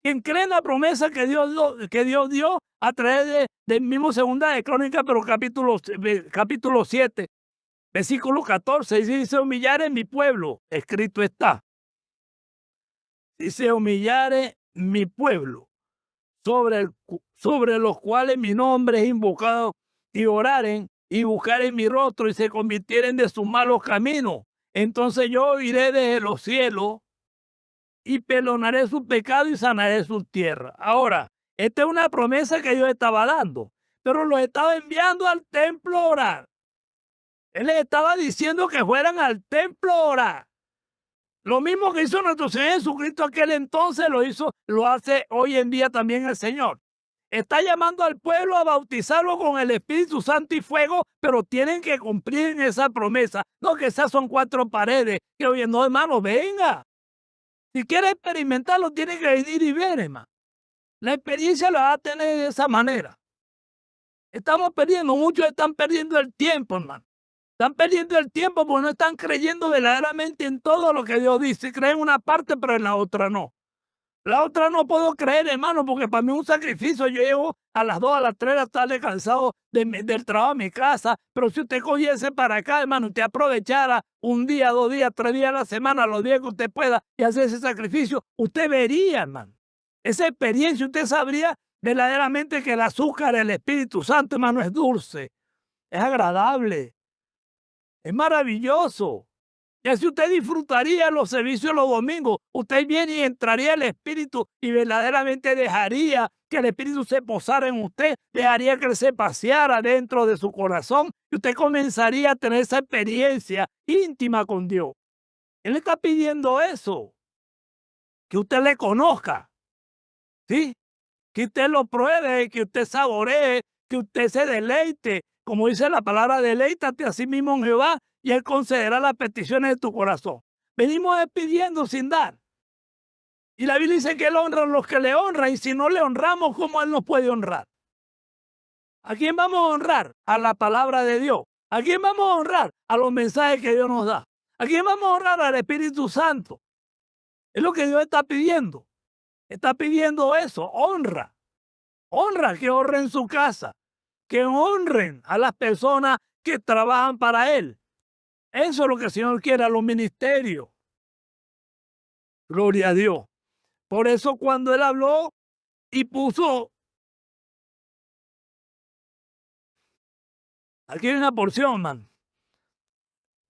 quien cree en la promesa que Dios dio a través del mismo Segunda de Crónicas, pero capítulo 7, versículo 14, dice, si se humillare mi pueblo, escrito está. Si se humillare mi pueblo, sobre los cuales mi nombre es invocado, y oraren y buscaren mi rostro y se convirtieren de sus malos caminos, entonces yo iré desde los cielos y perdonaré sus pecados y sanaré su tierra. Ahora, esta es una promesa que Dios estaba dando, pero lo estaba enviando al templo a orar. Él les estaba diciendo que fueran al templo a orar. Lo mismo que hizo nuestro Señor Jesucristo aquel entonces, lo hace hoy en día también el Señor. Está llamando al pueblo a bautizarlo con el Espíritu Santo y fuego, pero tienen que cumplir en esa promesa. No que esas son 4 paredes. Que oye, no, hermano, venga. Si quiere experimentarlo, tiene que venir y ver, hermano. La experiencia la va a tener de esa manera. Estamos perdiendo, muchos están perdiendo el tiempo, hermano. Están perdiendo el tiempo porque no están creyendo verdaderamente en todo lo que Dios dice. Creen una parte, pero en la otra no. La otra no puedo creer, hermano, porque para mí es un sacrificio. Yo llego a las 2, a las 3 de la tarde cansado del trabajo a mi casa. Pero si usted cogiese para acá, hermano, usted aprovechara un día, 2 días, 3 días a la semana, los días que usted pueda y hacer ese sacrificio, usted vería, hermano, esa experiencia. Usted sabría verdaderamente que el azúcar, el Espíritu Santo, hermano, es dulce, es agradable, es maravilloso. Y así usted disfrutaría los servicios los domingos. Usted viene y entraría el Espíritu y verdaderamente dejaría que el Espíritu se posara en usted, dejaría que Él se paseara dentro de su corazón y usted comenzaría a tener esa experiencia íntima con Dios. Él está pidiendo eso, que usted le conozca, ¿sí? Que usted lo pruebe, que usted saboree, que usted se deleite. Como dice la palabra, deleítate a sí mismo en Jehová y Él concederá las peticiones de tu corazón. Venimos pidiendo sin dar. Y la Biblia dice que Él honra a los que le honran, y si no le honramos, ¿cómo Él nos puede honrar? ¿A quién vamos a honrar? A la palabra de Dios. ¿A quién vamos a honrar? A los mensajes que Dios nos da. ¿A quién vamos a honrar? Al Espíritu Santo. Es lo que Dios está pidiendo. Está pidiendo eso, honra. Honra, que honren su casa. Que honren a las personas que trabajan para Él. Eso es lo que el Señor quiere, a los ministerios. Gloria a Dios. Por eso cuando Él habló y puso, aquí hay una porción, man,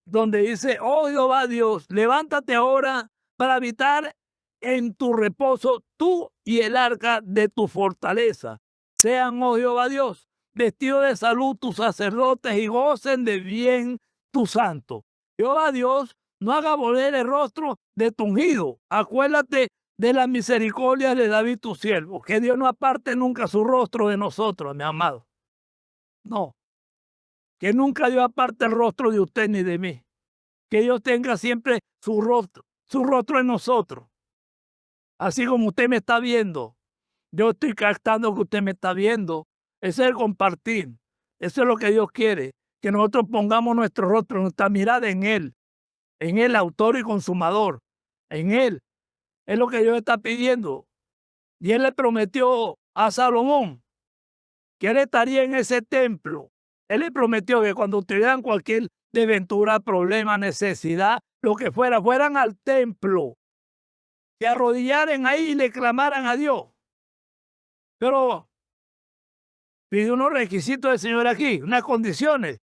donde dice, oh Jehová Dios, levántate ahora para habitar en tu reposo tú y el arca de tu fortaleza. Sean, oh Jehová Dios, vestidos de salud tus sacerdotes y gocen de bien tu santo. Jehová Dios, no haga volver el rostro de tu ungido. Acuérdate de la misericordia de David tu siervo. Que Dios no aparte nunca su rostro de nosotros, mi amado. No. Que nunca Dios aparte el rostro de usted ni de mí. Que Dios tenga siempre su rostro en nosotros. Así como usted me está viendo, yo estoy captando que usted me está viendo. Ese es el compartir. Eso es lo que Dios quiere. Que nosotros pongamos nuestro rostro, nuestra mirada en Él, autor y consumador. En Él. Es lo que Dios está pidiendo. Y Él le prometió a Salomón que Él estaría en ese templo. Él le prometió que cuando tuvieran cualquier desventura, problema, necesidad, lo que fuera, fueran al templo, se arrodillaran ahí y le clamaran a Dios. Pero pide unos requisitos del Señor aquí, unas condiciones.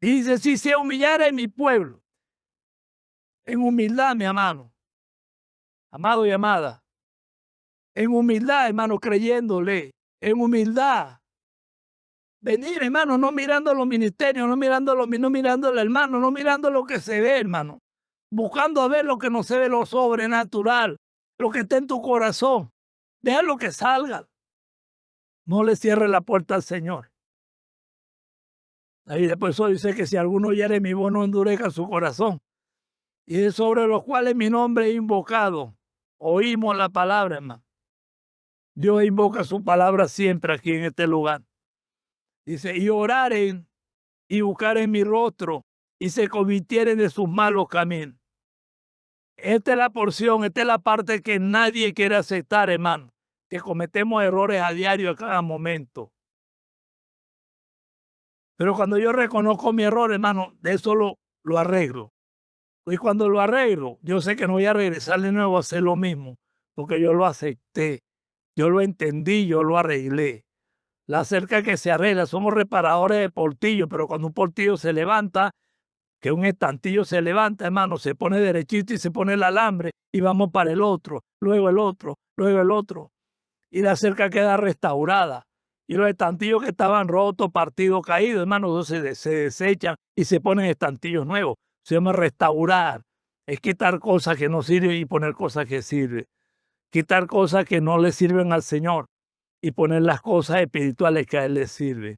Dice, si se humillara en mi pueblo, en humildad, mi hermano, amado y amada, en humildad, hermano, creyéndole, en humildad. Venir, hermano, no mirando los ministerios, no mirando al hermano, no mirando lo que se ve, hermano. Buscando a ver lo que no se ve, lo sobrenatural, lo que está en tu corazón. Déjalo que salga. No le cierre la puerta al Señor. Ahí después eso dice que si alguno oyere mi voz, no endurezca su corazón. Y es sobre los cuales mi nombre es invocado. Oímos la palabra, hermano. Dios invoca su palabra siempre aquí en este lugar. Dice, y oraren y buscaren mi rostro y se convirtieren de sus malos caminos. Esta es la porción, esta es la parte que nadie quiere aceptar, hermano. Que cometemos errores a diario a cada momento. Pero cuando yo reconozco mi error, hermano, de eso lo arreglo. Y cuando lo arreglo, yo sé que no voy a regresar de nuevo a hacer lo mismo, porque yo lo acepté, yo lo entendí, yo lo arreglé. La cerca que se arregla, somos reparadores de portillos, pero cuando un portillo se levanta, que un estantillo se levanta, hermano, se pone derechito y se pone el alambre y vamos para el otro, luego el otro, luego el otro. Y la cerca queda restaurada. Y los estantillos que estaban rotos, partidos, caídos, hermano, se desechan y se ponen estantillos nuevos. Se llama restaurar. Es quitar cosas que no sirven y poner cosas que sirven. Quitar cosas que no le sirven al Señor y poner las cosas espirituales que a Él le sirven.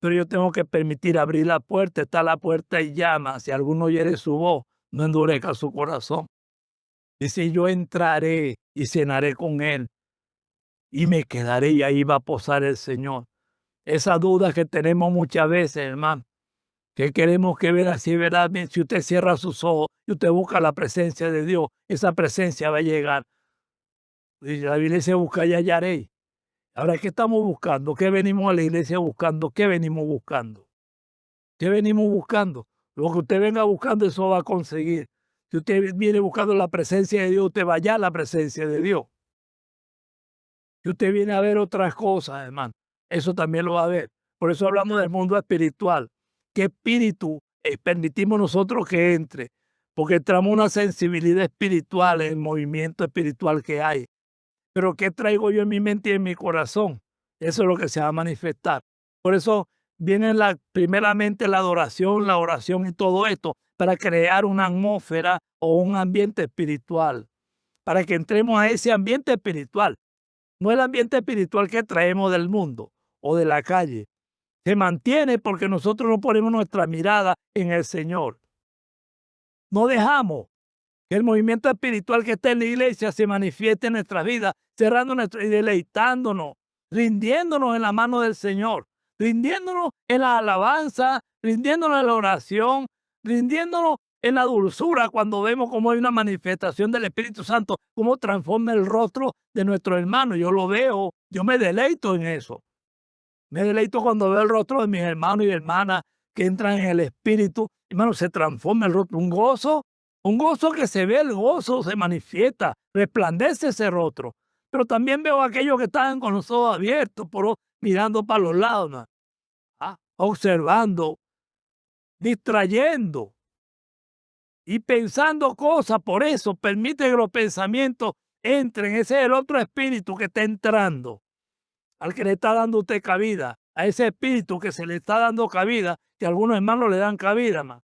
Pero yo tengo que permitir abrir la puerta. Está la puerta y llama. Si alguno oyere su voz, no endurezca su corazón. Dice, yo entraré y cenaré con Él y me quedaré y ahí va a posar el Señor. Esa duda que tenemos muchas veces, hermano, que queremos que ver así, ¿verdad? Si usted cierra sus ojos y usted busca la presencia de Dios, esa presencia va a llegar. Y la iglesia busca y hallaréis. Ahora, ¿qué estamos buscando? ¿Qué venimos a la iglesia buscando? ¿Qué venimos buscando? ¿Qué venimos buscando? Lo que usted venga buscando, eso va a conseguir. Si usted viene buscando la presencia de Dios, usted va allá a la presencia de Dios. Si usted viene a ver otras cosas, hermano, eso también lo va a ver. Por eso hablamos del mundo espiritual. ¿Qué espíritu permitimos nosotros que entre? porque traemos una sensibilidad espiritual en el movimiento espiritual que hay. Pero ¿qué traigo yo en mi mente y en mi corazón? Eso es lo que se va a manifestar. Por eso viene primeramente la adoración, la oración y todo esto para crear una atmósfera o un ambiente espiritual, para que entremos a ese ambiente espiritual. No el ambiente espiritual que traemos del mundo o de la calle. Se mantiene porque nosotros no ponemos nuestra mirada en el Señor. No dejamos que el movimiento espiritual que está en la iglesia se manifieste en nuestras vidas, y deleitándonos, rindiéndonos en la mano del Señor, rindiéndonos en la alabanza, rindiéndonos en la oración, rindiéndonos en la dulzura cuando vemos cómo hay una manifestación del Espíritu Santo, cómo transforma el rostro de nuestro hermano. Yo lo veo, yo me deleito en eso. Me deleito cuando veo el rostro de mis hermanos y hermanas que entran en el Espíritu. Hermano, se transforma el rostro, un gozo que se ve, el gozo se manifiesta, resplandece ese rostro. Pero también veo a aquellos que están con los ojos abiertos, mirando para los lados, ¿no? Observando, distrayendo y pensando cosas. Por eso permite que los pensamientos entren. Ese es el otro espíritu que está entrando, al que le está dando usted cabida, a ese espíritu que se le está dando cabida, que algunos hermanos le dan cabida, más.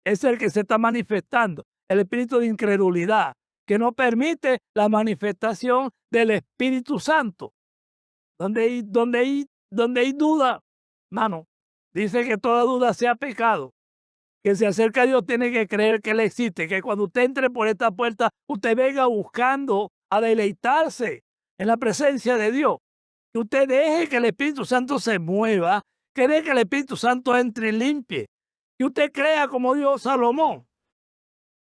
Es el que se está manifestando, el espíritu de incredulidad, que no permite la manifestación del Espíritu Santo. Donde hay duda, hermano, dice que toda duda sea pecado. Que se acerca a Dios tiene que creer que Él existe, que cuando usted entre por esta puerta, usted venga buscando a deleitarse en la presencia de Dios. Que usted deje que el Espíritu Santo se mueva, que deje que el Espíritu Santo entre y limpie. Que usted crea como Dios Salomón.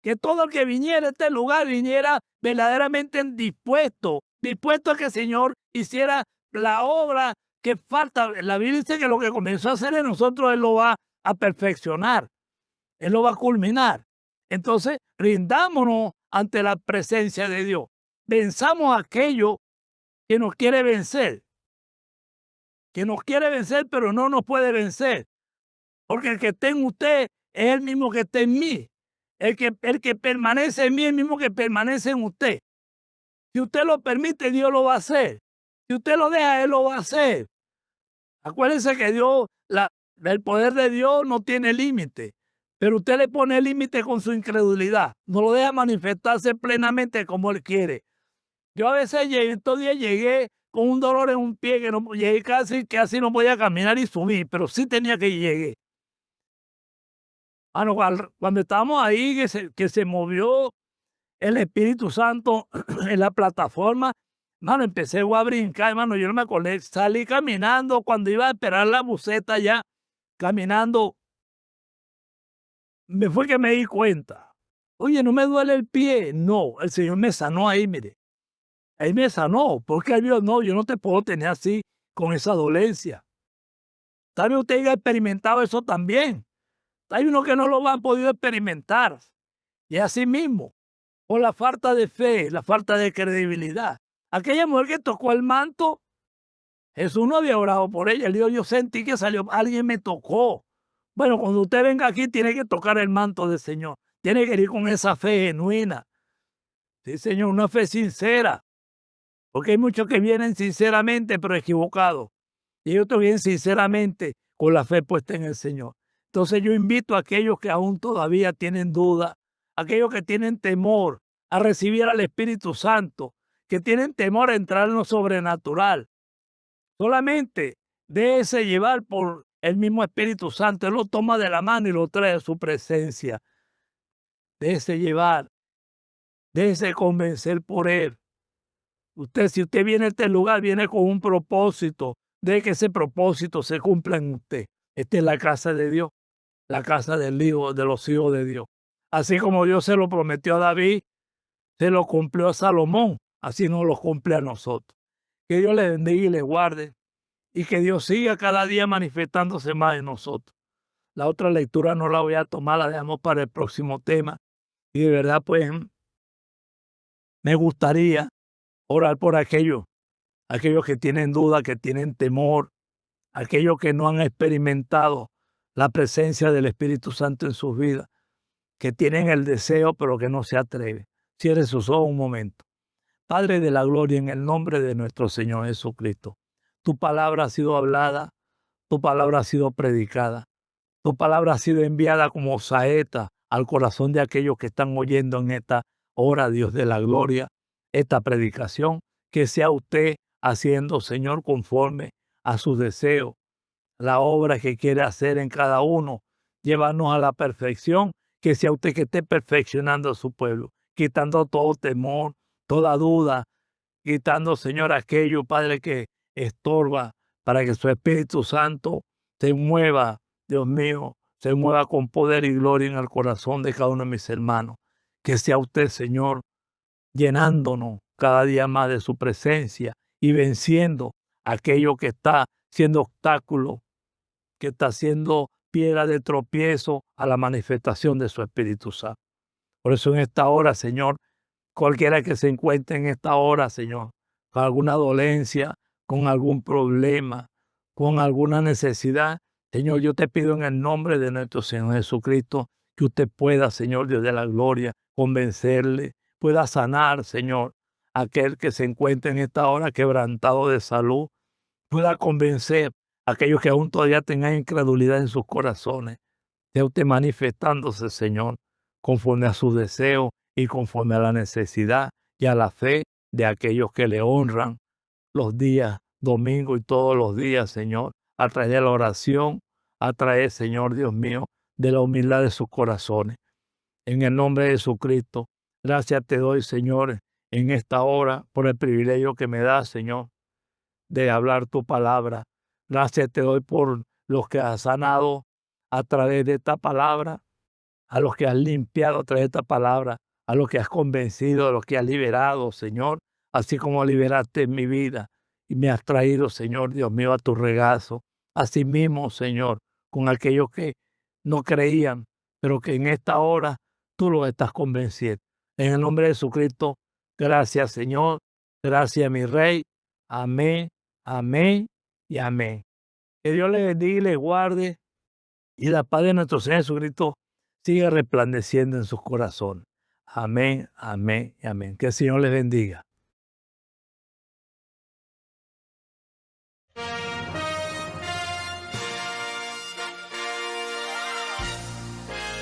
Que todo el que viniera a este lugar viniera verdaderamente dispuesto a que el Señor hiciera la obra que falta. La Biblia dice que lo que comenzó a hacer en nosotros Él lo va a perfeccionar. Él lo va a culminar. Entonces, rindámonos ante la presencia de Dios. Venzamos a aquello que nos quiere vencer. Que nos quiere vencer, pero no nos puede vencer. Porque el que está en usted es el mismo que está en mí. El que permanece en mí es el mismo que permanece en usted. Si usted lo permite, Dios lo va a hacer. Si usted lo deja, Él lo va a hacer. Acuérdense que el poder de Dios no tiene límite. Pero usted le pone límite con su incredulidad. No lo deja manifestarse plenamente como Él quiere. Yo a veces estos días llegué con un dolor en un pie que no llegué casi no podía caminar y subir, pero sí tenía que llegar. Cuando estábamos ahí, que se movió el Espíritu Santo en la plataforma, hermano, empecé a brincar, hermano, yo no me acordé, salí caminando cuando iba a esperar la buseta ya, caminando, me fue que me di cuenta. Oye, ¿no me duele el pie? No, el Señor me sanó ahí, mire. Ahí me sanó, porque Dios no, yo no te puedo tener así, con esa dolencia. Tal vez usted haya experimentado eso también. Hay unos que no lo han podido experimentar. Y así mismo, por la falta de fe, la falta de credibilidad. Aquella mujer que tocó el manto, Jesús no había orado por ella. Él dijo, yo sentí que salió, alguien me tocó. Bueno, cuando usted venga aquí, tiene que tocar el manto del Señor. Tiene que ir con esa fe genuina. Sí, Señor, una fe sincera. Porque hay muchos que vienen sinceramente, pero equivocados. Y otros vienen sinceramente con la fe puesta en el Señor. Entonces yo invito a aquellos que aún todavía tienen duda, aquellos que tienen temor a recibir al Espíritu Santo, que tienen temor a entrar en lo sobrenatural. Solamente déjese llevar por el mismo Espíritu Santo. Él lo toma de la mano y lo trae a su presencia. Déjese llevar, déjese convencer por Él. Si usted viene a este lugar, viene con un propósito. Deje que ese propósito se cumpla en usted. Esta es la casa de Dios, la casa de los hijos de Dios. Así como Dios se lo prometió a David, se lo cumplió a Salomón, así nos lo cumple a nosotros. Que Dios le bendiga y le guarde, y que Dios siga cada día manifestándose más en nosotros. La otra lectura no la voy a tomar, la dejamos para el próximo tema. Y de verdad, pues, me gustaría orar por aquellos que tienen duda, que tienen temor, aquellos que no han experimentado la presencia del Espíritu Santo en sus vidas. que tienen el deseo pero que no se atreven. Cierre sus ojos un momento. Padre de la gloria, en el nombre de nuestro Señor Jesucristo, tu palabra ha sido hablada, tu palabra ha sido predicada, tu palabra ha sido enviada como saeta al corazón de aquellos que están oyendo en esta hora, Dios de la gloria, esta predicación, que sea usted haciendo, Señor, conforme a sus deseos, la obra que quiere hacer en cada uno, llevarnos a la perfección, que sea usted que esté perfeccionando a su pueblo, quitando todo temor, toda duda, quitando, Señor, aquello, Padre, que estorba para que su Espíritu Santo se mueva, Dios mío, se mueva con poder y gloria en el corazón de cada uno de mis hermanos. Que sea usted, Señor, llenándonos cada día más de su presencia y venciendo aquello que está siendo obstáculo, que está siendo piedra de tropiezo a la manifestación de su Espíritu Santo. Por eso en esta hora, Señor, cualquiera que se encuentre en esta hora, Señor, con alguna dolencia, con algún problema, con alguna necesidad, Señor, yo te pido en el nombre de nuestro Señor Jesucristo que usted pueda, Señor Dios de la gloria, convencerle, pueda sanar, Señor, aquel que se encuentre en esta hora quebrantado de salud, pueda convencer a aquellos que aún todavía tengan incredulidad en sus corazones. Sea usted manifestándose, Señor, conforme a sus deseos y conforme a la necesidad y a la fe de aquellos que le honran los días, domingo y todos los días, Señor, a través de la oración, a través, Señor Dios mío, de la humildad de sus corazones. En el nombre de Jesucristo, gracias te doy, Señor, en esta hora por el privilegio que me das, Señor, de hablar tu palabra. Gracias te doy por los que has sanado a través de esta palabra, a los que has limpiado a través de esta palabra, a los que has convencido, a los que has liberado, Señor, así como liberaste mi vida y me has traído, Señor Dios mío, a tu regazo. Así mismo, Señor, con aquellos que no creían, pero que en esta hora tú los estás convenciendo. En el nombre de Jesucristo, gracias, Señor. Gracias, mi Rey. Amén, amén y amén. Que Dios le bendiga y le guarde y la paz de nuestro Señor Jesucristo siga resplandeciendo en sus corazones. Amén, amén y amén. Que el Señor les bendiga.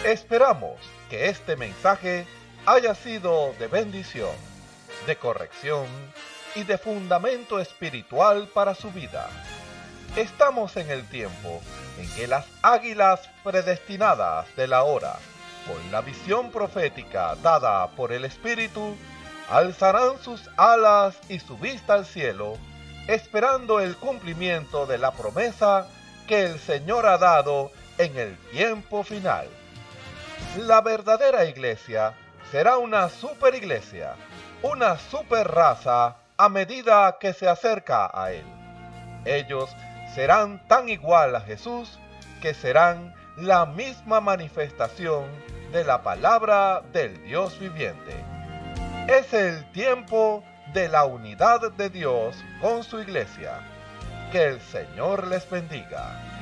Esperamos que este mensaje haya sido de bendición, de corrección y de fundamento espiritual para su vida. Estamos en el tiempo en que las águilas predestinadas de la hora, con la visión profética dada por el Espíritu, alzarán sus alas y su vista al cielo, esperando el cumplimiento de la promesa que el Señor ha dado en el tiempo final. La verdadera iglesia será una superiglesia, una superraza a medida que se acerca a Él. Ellos serán tan igual a Jesús que serán la misma manifestación de la palabra del Dios viviente. Es el tiempo de la unidad de Dios con su iglesia. Que el Señor les bendiga.